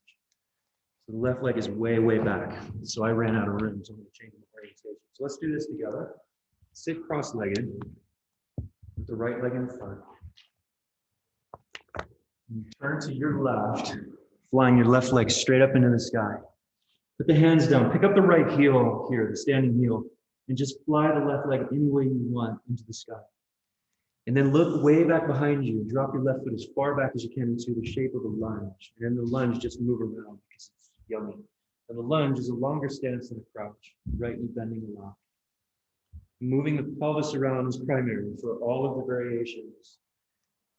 So the left leg is way, way back. So I ran out of room, so I'm going to change my orientation. So let's do this together. Sit cross-legged with the right leg in front. You turn to your left, Flying your left leg straight up into the sky. Put the hands down. Pick up the right heel here, the standing heel, and just fly the left leg any way you want into the sky. And then look way back behind you. Drop your left foot as far back as you can into the shape of a lunge. And in the lunge, just move around because it's yummy. And the lunge is a longer stance than a crouch, right knee bending aloft. Moving the pelvis around is primary for all of the variations.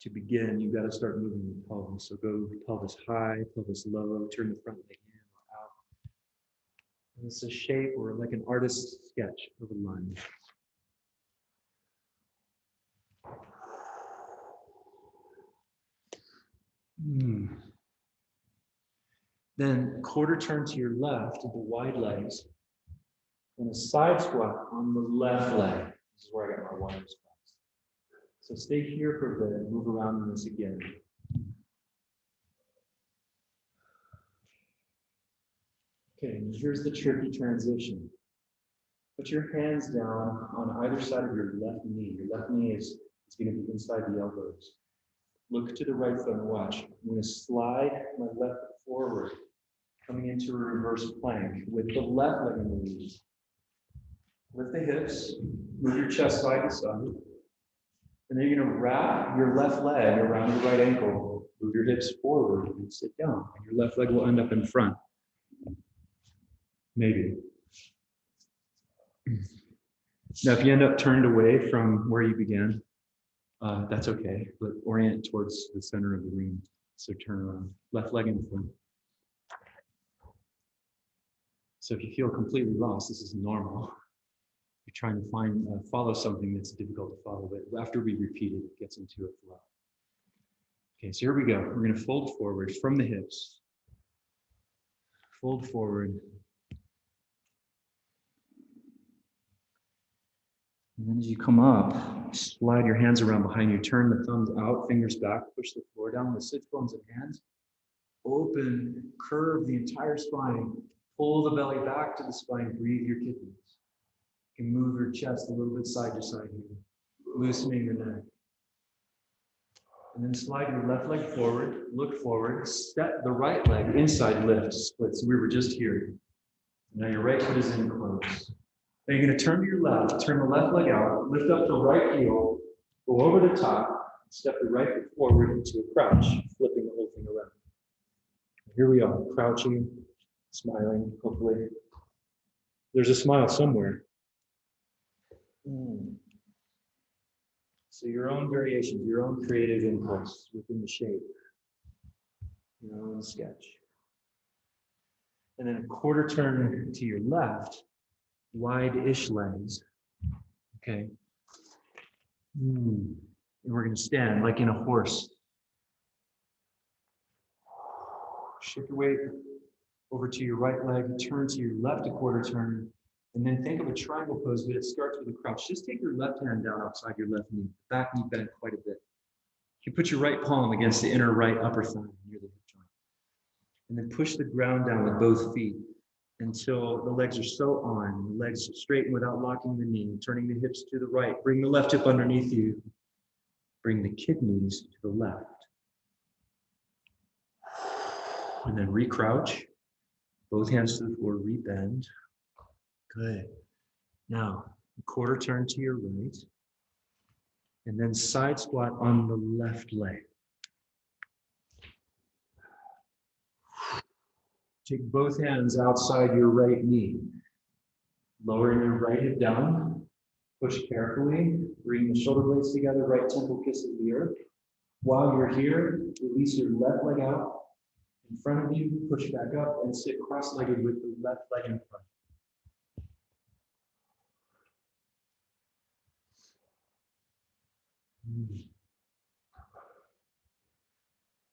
To begin, you've got to start moving the pelvis. So go pelvis high, pelvis low, turn the front leg in or out. And it's a shape or like an artist's sketch of a lunge. Then quarter turn to your left, the wide legs, and a side squat on the left leg. This is where I got my wide squats. So stay here for a bit, move around in this again. Okay, and here's the tricky transition. Put your hands down on either side of your left knee. Your left knee is going to be inside the elbows. Look to the right foot and watch. I'm going to slide my left foot forward, coming into a reverse plank with the left leg in the knees. Lift the hips, move your chest side to side. And then you're going to wrap your left leg around your right ankle. Move your hips forward and sit down. And your left leg will end up in front. Maybe. Now, if you end up turned away from where you began, that's okay, but orient towards the center of the ring. So turn around, left leg in front. So if you feel completely lost, this is normal. You're trying to follow something that's difficult to follow, but after we repeat it, it gets into a flow. Okay, so here we go. We're going to fold forward from the hips. Fold forward. And then as you come up, slide your hands around behind you, turn the thumbs out, fingers back, push the floor down with sits bones and hands. Open, curve the entire spine, pull the belly back to the spine, breathe your kidneys. You can move your chest a little bit side to side here, loosening your neck. And then slide your left leg forward, look forward, step the right leg inside lift, split. So we were just here. Now your right foot is in close. Then you're going to turn to your left, turn the left leg out, lift up the right heel, go over the top, step the right foot forward into a crouch, flipping the whole thing around. Here we are, crouching, smiling, hopefully. There's a smile somewhere. So your own variations, your own creative impulse within the shape, your own sketch. And then a quarter turn to your left, wide-ish legs, okay? And we're gonna stand like in a horse. Shift your weight over to your right leg, turn to your left a quarter turn, and then think of a triangle pose, but it starts with a crouch. Just take your left hand down outside your left knee, back knee bent quite a bit. You put your right palm against the inner right upper thigh near the hip joint. And then push the ground down with both feet until the legs are so on. The legs straighten without locking the knee, turning the hips to the right. Bring the left hip underneath you. Bring the kidneys to the left. And then re-crouch. Both hands to the floor, re-bend. Good. Now, quarter turn to your right. And then side squat on the left leg. Take both hands outside your right knee. Lowering your right hip down. Push carefully. Bring the shoulder blades together. Right temple kisses the earth. While you're here, release your left leg out. In front of you, push back up and sit cross-legged with the left leg in front.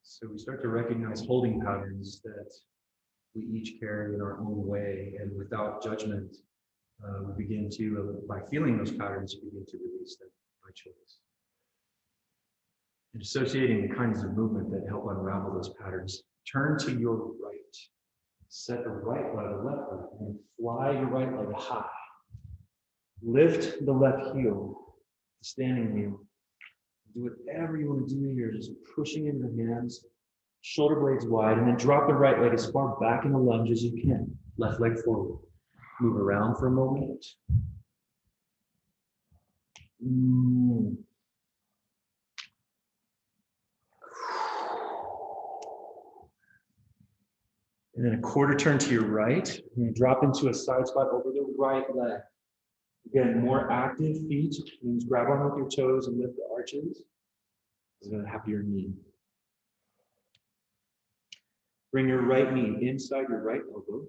So we start to recognize holding patterns that we each carry in our own way, and without judgment, we begin to, by feeling those patterns, begin to release them by choice. And associating the kinds of movement that help unravel those patterns, turn to your right. Set the right leg, the left leg, and fly your right leg high. Lift the left heel, the standing heel. Do whatever you want to do here, just pushing in your hands, shoulder blades wide, and then drop the right leg as far back in the lunge as you can. Left leg forward. Move around for a moment. And then a quarter turn to your right. And drop into a side squat over the right leg. Again, more active feet means grab on with your toes and lift the arches. It's going to happen your knee. Bring your right knee inside your right elbow.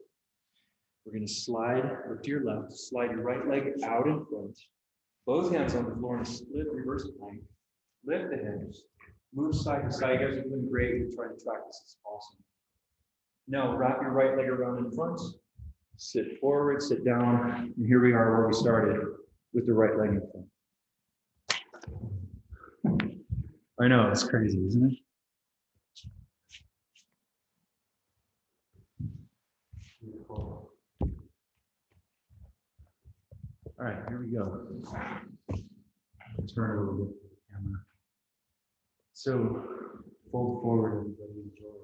We're going to slide or to your left, slide your right leg out in front. Both hands on the floor in a split reverse plank. Lift the hips. Move side to side. You guys are doing great. You're trying to track this. It's awesome. Now wrap your right leg around in front. Sit forward, sit down. And here we are where we started with the right leg in front. I know, it's crazy, isn't it? Beautiful. All right, here we go. Turn a little bit, camera. So, fold forward, everybody, enjoy.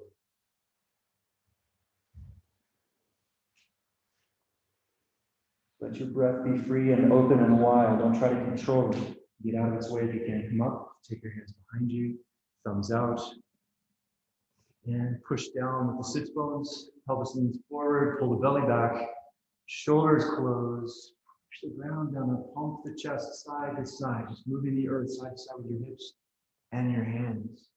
Let your breath be free and open and wide. Don't try to control it. Get out of its way if you can. Come up, take your hands behind you, thumbs out. And push down with the sits bones. Pelvis leans forward, pull the belly back. Shoulders close. Push the ground down and pump the chest side to side. Just moving the earth side to side with your hips and your hands.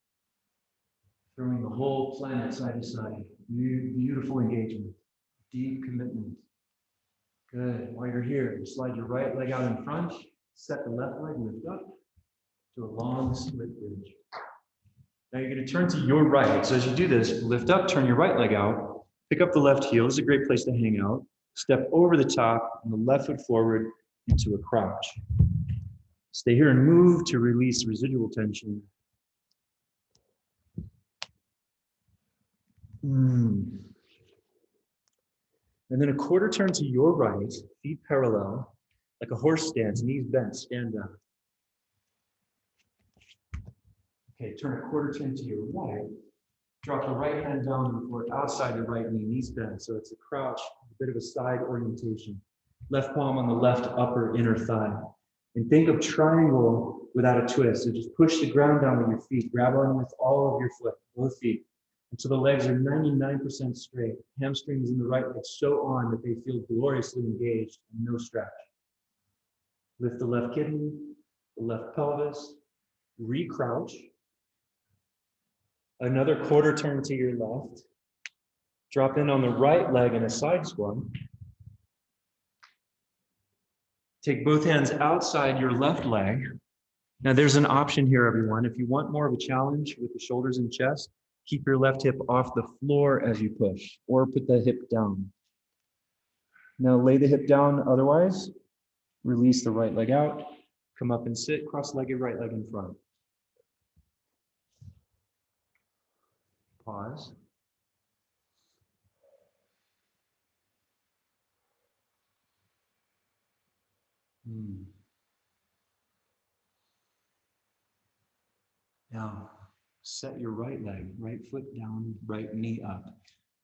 Throwing the whole planet side to side. Beautiful engagement. Deep commitment. Good. While you're here, slide your right leg out in front. Set the left leg, lift up to a long split bridge. Now you're going to turn to your right. So as you do this, lift up, turn your right leg out, pick up the left heel. This is a great place to hang out. Step over the top and the left foot forward into a crouch. Stay here and move to release residual tension. And then a quarter turn to your right, feet parallel, like a horse stance, knees bent, stand up. Okay, turn a quarter turn to your right. Drop the right hand down on the floor outside the right knee, knees bent. So it's a crouch, a bit of a side orientation. Left palm on the left upper inner thigh. And think of triangle without a twist. So just push the ground down with your feet. Grab on with all of your foot, both feet. Until the legs are 99% straight. Hamstrings in the right leg so on that they feel gloriously engaged and no stretch. Lift the left kidney, the left pelvis, re-crouch. Another quarter turn to your left. Drop in on the right leg in a side squat. Take both hands outside your left leg. Now there's an option here, everyone. If you want more of a challenge with the shoulders and chest, keep your left hip off the floor as you push, or put the hip down. Now lay the hip down otherwise. Release the right leg out. Come up and sit, cross-legged right leg in front. Pause. Now, set your right leg, right foot down, right knee up.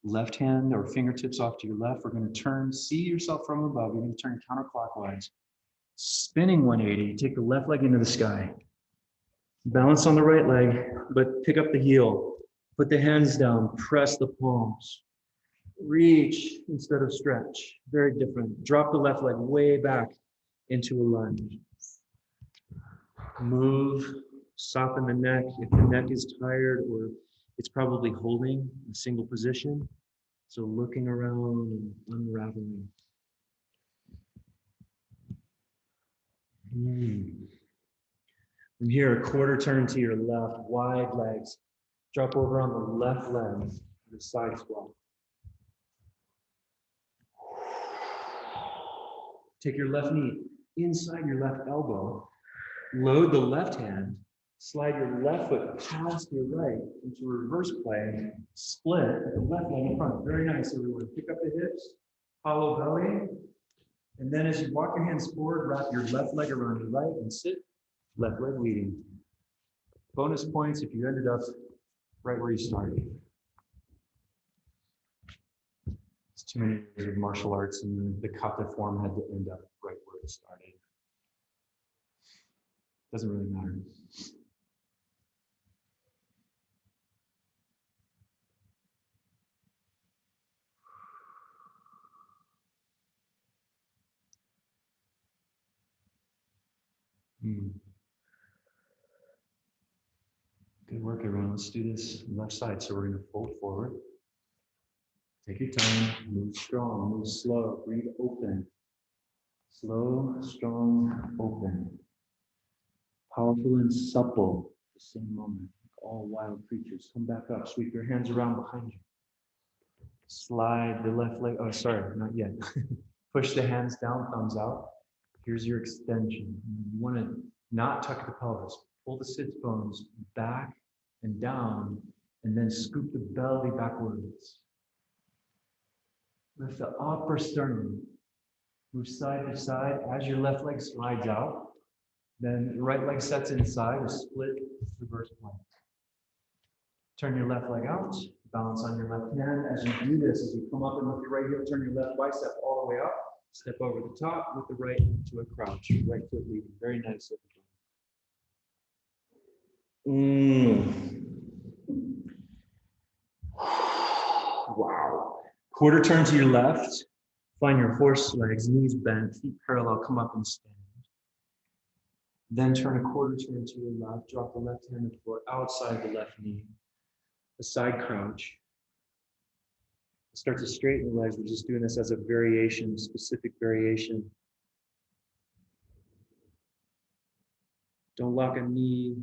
Left hand or fingertips off to your left. We're going to turn, see yourself from above. You're going to turn counterclockwise. Spinning 180, take the left leg into the sky. Balance on the right leg, but pick up the heel. Put the hands down, press the palms. Reach instead of stretch. Very different. Drop the left leg way back into a lunge. Move, soften the neck. If the neck is tired or it's probably holding a single position. So looking around and unraveling. From here, a quarter turn to your left, wide legs. Drop over on the left leg, the side squat. Take your left knee inside your left elbow. Load the left hand. Slide your left foot past your right into reverse play. Split with the left leg in front. Very nice, everyone. Pick up the hips, hollow belly. And then as you walk your hands forward, wrap your left leg around your right and sit. Left leg leading. Bonus points if you ended up right where you started. Too many years of martial arts, and the kata form had to end up right where it started. Doesn't really matter. Good work, everyone. Let's do this left side. So we're going to fold forward. Take your time. Move strong. Move slow. Breathe open. Slow, strong, open. Powerful and supple at the same moment. All wild creatures. Come back up. Sweep your hands around behind you. Slide the left leg. Oh, sorry, not yet. Push the hands down, thumbs out. Here's your extension. You want to not tuck the pelvis. Pull the sits bones back and down, and then scoop the belly backwards. Lift the upper sternum. Move side to side as your left leg slides out. Then the right leg sets inside, a split reverse plank. Turn your left leg out, balance on your left hand. As you do this, as you come up and lift your right heel, turn your left bicep all the way up. Step over the top with the right to a crouch. Right foot leading. Very nice. Wow. Quarter turn to your left. Find your horse legs, knees bent, feet parallel, come up and stand. Then turn a quarter turn to your left. Drop the left hand to the floor outside the left knee. A side crouch. Start to straighten the legs. We're just doing this as a variation, specific variation. Don't lock a knee.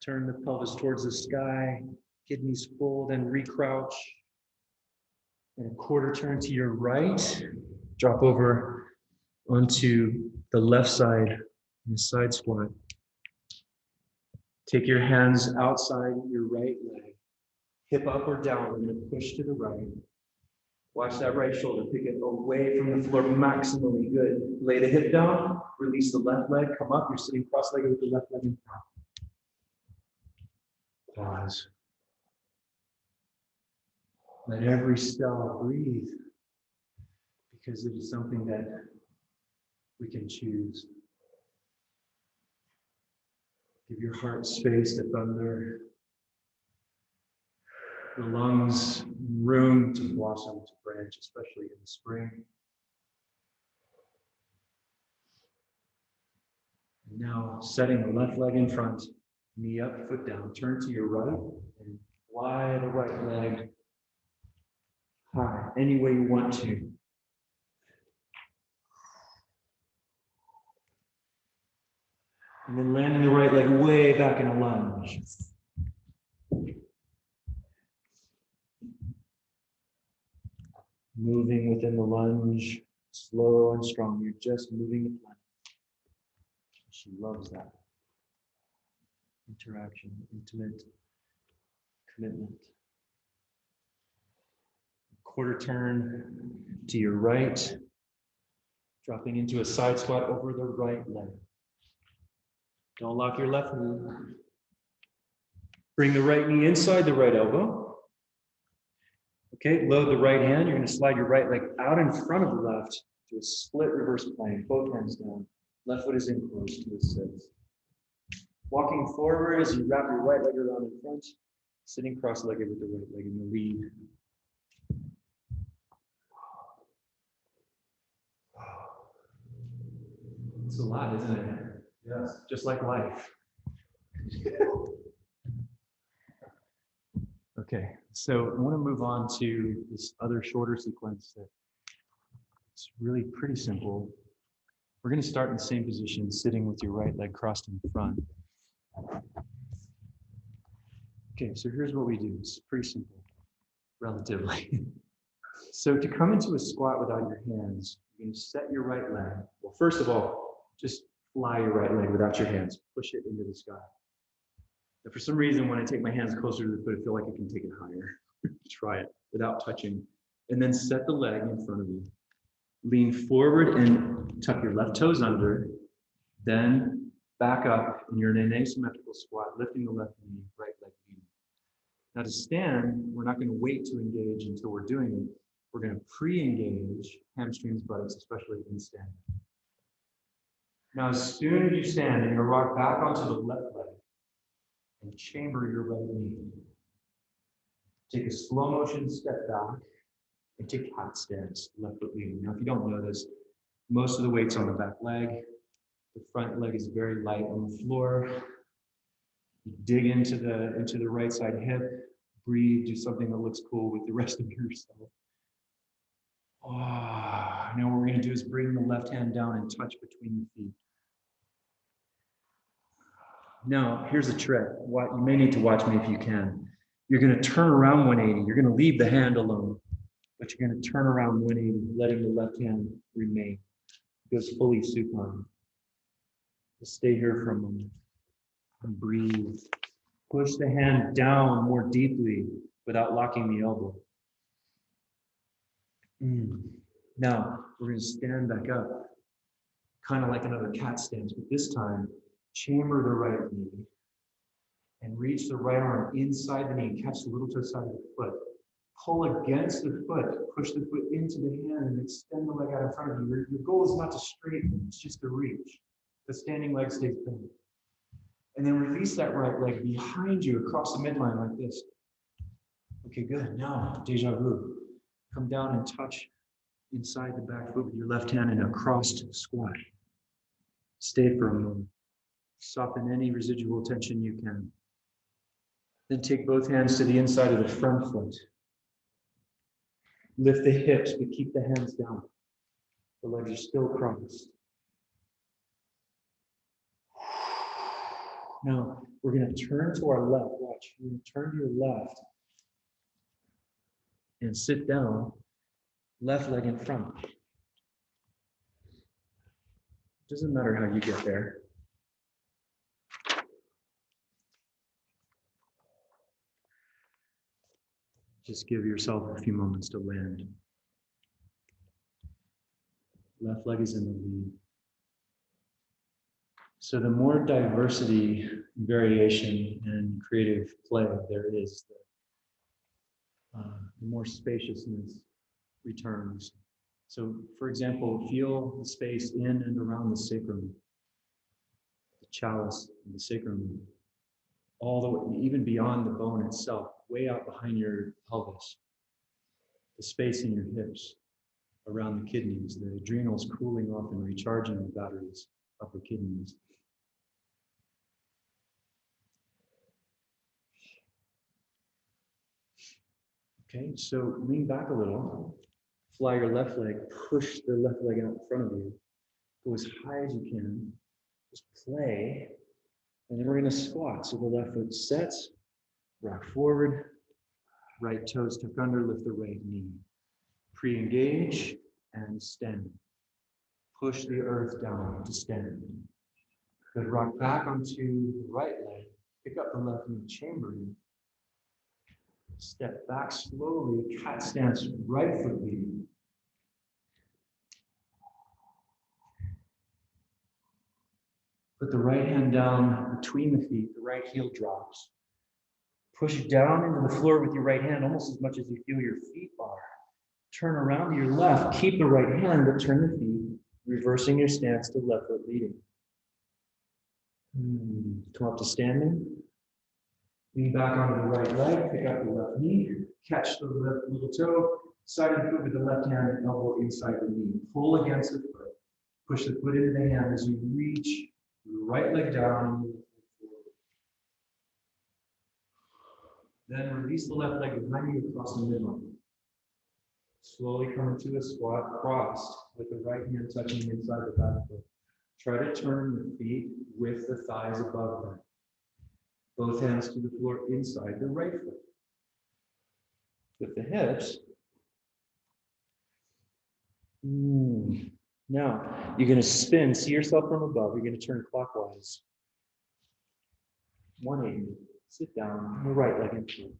Turn the pelvis towards the sky. Kidneys full, then re-crouch. And a quarter turn to your right. Drop over onto the left side in a side squat. Take your hands outside your right leg. Hip up or down. We're going to push to the right. Watch that right shoulder. Pick it away from the floor maximally. Good. Lay the hip down. Release the left leg. Come up. You're sitting cross-legged with the left leg in front. Pause. Let every cell breathe, because it is something that we can choose. Give your heart space to thunder. The lungs room to blossom, to branch, especially in the spring. And now, setting the left leg in front, knee up, foot down. Turn to your right and fly the right leg high, any way you want to. And then landing the right leg way back in a lunge. Moving within the lunge, slow and strong. You're just moving the planet. She loves that. Interaction, intimate commitment. Quarter turn to your right, dropping into a side squat over the right leg. Don't lock your left knee. Bring the right knee inside the right elbow. Okay, load the right hand. You're going to slide your right leg out in front of the left to a split reverse plank. Both hands down. Left foot is in close to a sit. Walking forward as you wrap your right leg around in front, sitting cross-legged with the right leg in the lead. It's a lot, isn't it? Yes. Just like life. Okay, so I want to move on to this other shorter sequence that it's really pretty simple. We're going to start in the same position, sitting with your right leg crossed in front. Okay, so here's what we do. It's pretty simple, relatively. So to come into a squat without your hands, you're going to set your right leg. Well, first of all, just fly your right leg without your hands. Push it into the sky. But for some reason, when I take my hands closer to the foot, I feel like I can take it higher. Try it without touching. And then set the leg in front of you. Lean forward and tuck your left toes under. Then back up, and you're in an asymmetrical squat, lifting the left knee, right leg leading. Now to stand, we're not going to wait to engage until we're doing it. We're going to pre-engage hamstrings, buttocks, especially in standing. Now, as soon as you stand, you're going to rock back onto the left leg and chamber your right knee. Take a slow motion step back into cat stance, left foot leading. Now, if you don't know this, most of the weight's on the back leg. The front leg is very light on the floor. You dig into the right side hip. Breathe, do something that looks cool with the rest of yourself. Oh, now what we're going to do is bring the left hand down and touch between the feet. Now, here's a trick. You may need to watch me if you can. You're going to turn around 180. You're going to leave the hand alone, but you're going to turn around 180, letting the left hand remain. It goes fully supine. Just stay here for a moment and breathe. Push the hand down more deeply without locking the elbow. Now, we're going to stand back up, kind of like another cat stance, but this time, chamber the right knee and reach the right arm inside the knee, catch the little toe side of the foot. Pull against the foot, push the foot into the hand and extend the leg out in front of you. Your goal is not to straighten, it's just to reach. The standing leg stays bent. And then release that right leg behind you across the midline like this. Okay, good. Now, deja vu. Come down and touch inside the back foot with your left hand in a crossed squat. Stay for a moment. Soften any residual tension you can. Then take both hands to the inside of the front foot. Lift the hips, but keep the hands down. The legs are still crossed. Now, we're going to turn to our left. Watch. We're going to turn to your left and sit down, left leg in front. Doesn't matter how you get there. Just give yourself a few moments to land. Left leg is in the lead. So the more diversity, variation, and creative play there is, the more spaciousness returns. So, for example, feel the space in and around the sacrum, the chalice, and the sacrum, all the way, even beyond the bone itself, way out behind your pelvis, the space in your hips, around the kidneys, the adrenals cooling off and recharging the batteries of the kidneys. Okay, so lean back a little, fly your left leg, push the left leg out in front of you, go as high as you can, just play, and then we're gonna squat. So the left foot sets, rock forward, right toes tuck under, lift the right knee. Pre-engage and stand. Push the earth down to stand. Good, rock back onto the right leg, pick up the left knee, chambering. Step back slowly, cat stance, right foot leading. Put the right hand down between the feet, the right heel drops. Push down into the floor with your right hand almost as much as you feel your feet are. Turn around to your left, keep the right hand, but turn the feet, reversing your stance to left foot leading. Come up to standing. Lean back onto the right leg, pick up the left knee, catch the left little toe, side of the foot with the left hand, elbow inside the knee. Pull against the foot. Push the foot into the hand as you reach the right leg down. Then release the left leg behind you across the midline. Slowly come into a squat, crossed, with the right hand touching inside the back foot. Try to turn the feet with the thighs above them. Both hands to the floor inside the right foot. With the hips. Now, you're going to spin, see yourself from above. You're going to turn clockwise. 180. Sit down, the right leg in front.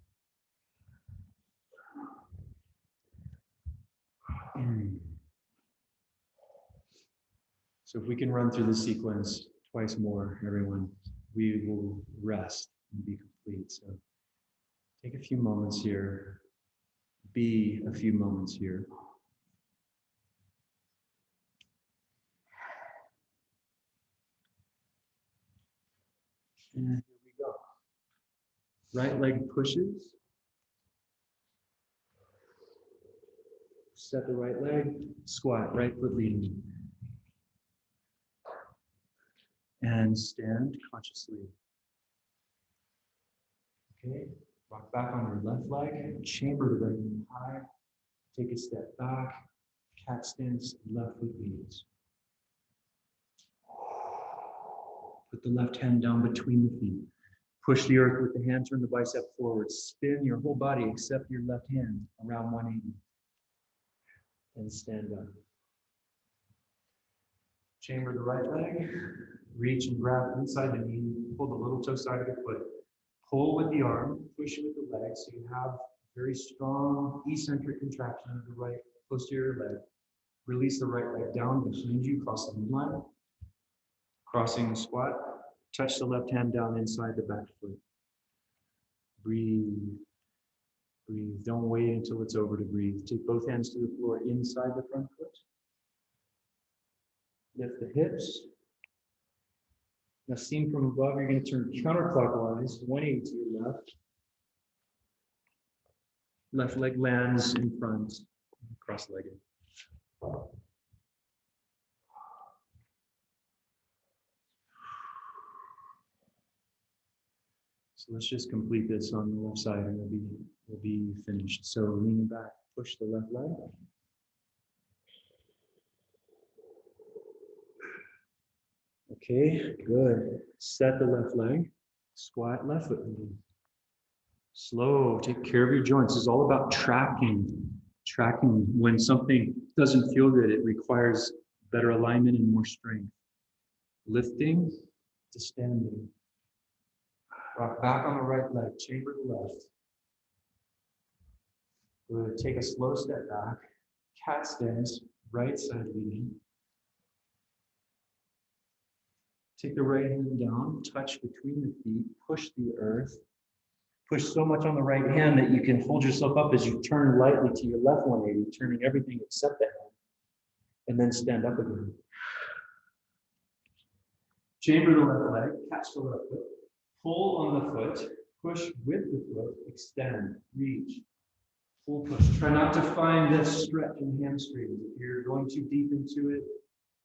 So if we can run through the sequence twice more, everyone, we will rest and be complete. So take a few moments here, be a few moments here. And here we go. Right leg pushes. Set the right leg, squat, right foot leading. And stand consciously. Okay, rock back on your left leg, chamber the right knee high, take a step back, cat stance, left foot leads. Put the left hand down between the feet. Push the earth with the hand, turn the bicep forward, spin your whole body except your left hand around 180. And stand up. Chamber the right leg, reach and grab inside the knee, pull the little toe side of the foot. Pull with the arm, push with the leg, so you have very strong eccentric contraction of the right posterior leg. Release the right leg down behind you, cross the midline. Crossing the squat, touch the left hand down inside the back foot. Breathe. Breathe. Don't wait until it's over to breathe. Take both hands to the floor inside the front foot. Lift the hips. Now, seen from above, you're going to turn counterclockwise, 180 to your left. Left leg lands in front, cross-legged. So let's just complete this on the left side and we'll be finished. So leaning back, push the left leg. Okay, good. Set the left leg. Squat left foot. Slow, take care of your joints. It's all about tracking. Tracking. When something doesn't feel good, it requires better alignment and more strength. Lifting to standing. Rock back on the right leg, chamber the left. We're going to take a slow step back. Cat stance, right side leading. Take the right hand down, touch between the feet, push the earth. Push so much on the right hand that you can hold yourself up as you turn lightly to your left 180, turning everything except the hand. And then stand up again. Chamber the left leg, catch the left foot. Pull on the foot, push with the foot, extend, reach, pull, push. Try not to find this stretch in hamstrings. If you're going too deep into it,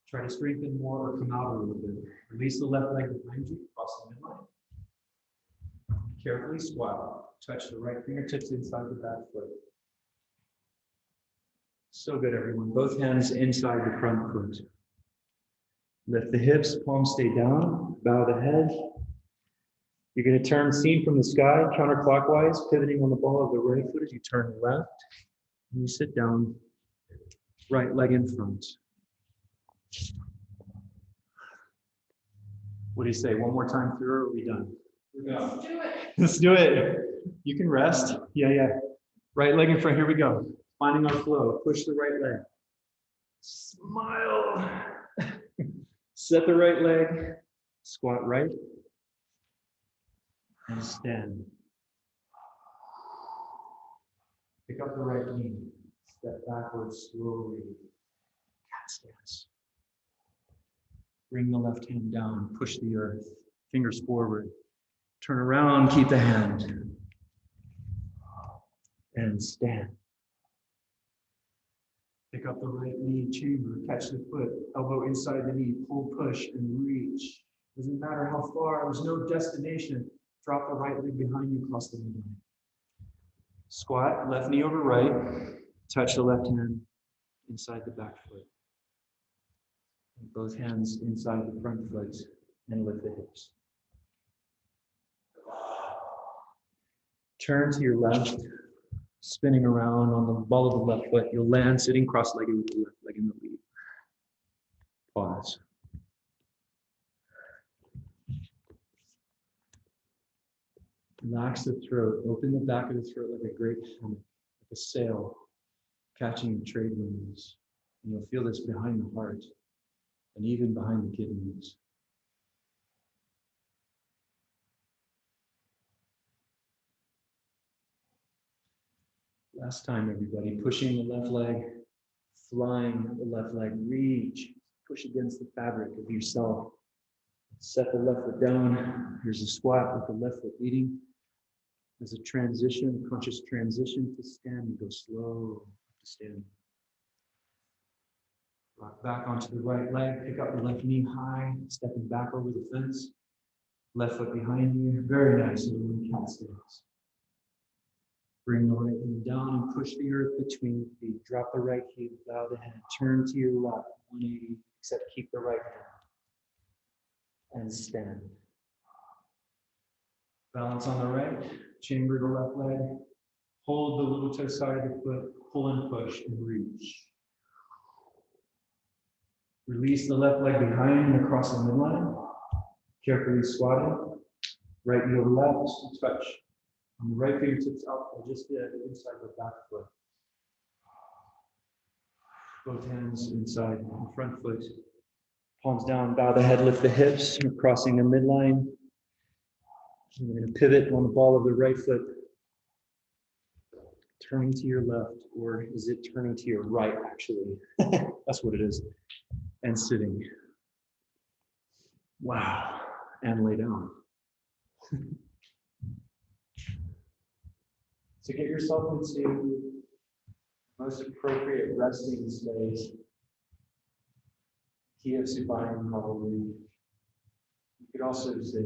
try to strengthen more or come out a little bit. Release the left leg behind you, cross the midline. Carefully squat. Touch the right fingertips inside the back foot. So good, everyone. Both hands inside the front foot. Lift the hips, palms stay down, bow the head. You're going to turn seen from the sky, counterclockwise, pivoting on the ball of the right foot as you turn left. And you sit down, right leg in front. What do you say? One more time through, or are we done? We're done. Let's do it. Let's do it. You can rest. Yeah. Right leg in front. Here we go. Finding our flow. Push the right leg. Smile. Set the right leg. Squat right. And stand. Pick up the right knee. Step backwards slowly. Cat stance. Bring the left hand down. Push the earth. Fingers forward. Turn around. Keep the hand. And stand. Pick up the right knee, chamber, catch the foot, elbow inside the knee, pull, push, and reach. Doesn't matter how far, there's no destination. Drop the right leg behind you, cross the midline. Squat, left knee over right, touch the left hand inside the back foot. Both hands inside the front foot and lift the hips. Turn to your left. Spinning around on the ball of the left foot, you'll land sitting cross-legged with the left leg in the lead. Pause. Relax the throat. Open the back of the throat like a great hammock, like a sail, catching the trade winds. And you'll feel this behind the heart and even behind the kidneys. Last time, everybody. Pushing the left leg, flying the left leg, reach, push against the fabric of yourself. Set the left foot down. Here's a squat with the left foot leading. There's a transition, conscious transition to stand. You go slow to stand. Rock back onto the right leg. Pick up the left knee high, stepping back over the fence. Left foot behind you. Very nice. Little cat stance. Bring the right knee down and push the earth between the feet. Drop the right heel, bow the head, turn to your left, 180, except keep the right hand. And stand. Balance on the right, chamber the left leg. Hold the little toe side of the foot, pull and push and reach. Release the left leg behind and across the midline. Carefully squatting. Right heel left, touch. On the right fingertips up, or just the inside of the back foot. Both hands inside the front foot. Palms down, bow the head, lift the hips. You're crossing the midline. You're going to pivot on the ball of the right foot. Turning to your left, or is it turning to your right, actually? That's what it is. And sitting. Wow. And lay down. So get yourself into the most appropriate resting space. Key of supine, probably. You could also sit.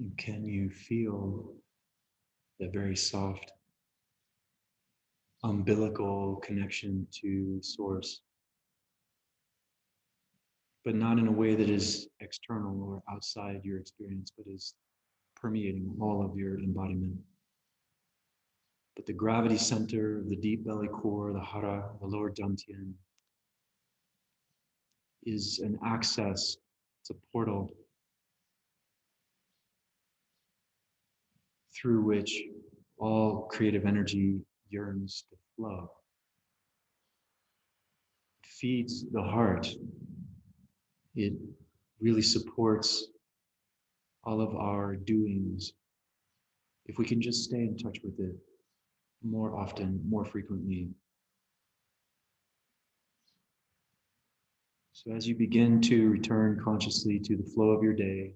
And can you feel that very soft umbilical connection to source, but not in a way that is external or outside your experience, but is permeating all of your embodiment. But the gravity center of the deep belly core, the hara, the lower dantian, is an access, it's a portal through which all creative energy yearns to flow. It feeds the heart. It really supports all of our doings. If we can just stay in touch with it more often, more frequently. So as you begin to return consciously to the flow of your day,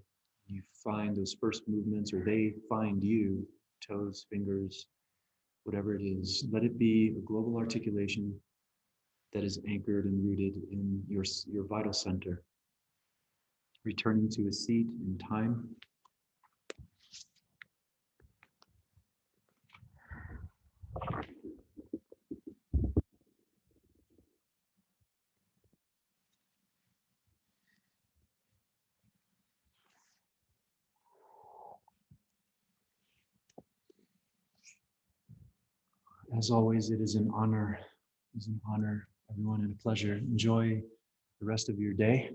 you find those first movements, or they find you, toes, fingers, whatever it is, let it be a global articulation that is anchored and rooted in your vital center. Returning to a seat in time. As always, it is an honor. It is an honor, everyone, and a pleasure. Enjoy the rest of your day.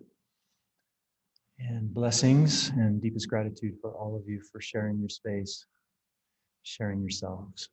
And blessings and deepest gratitude for all of you for sharing your space, sharing yourselves.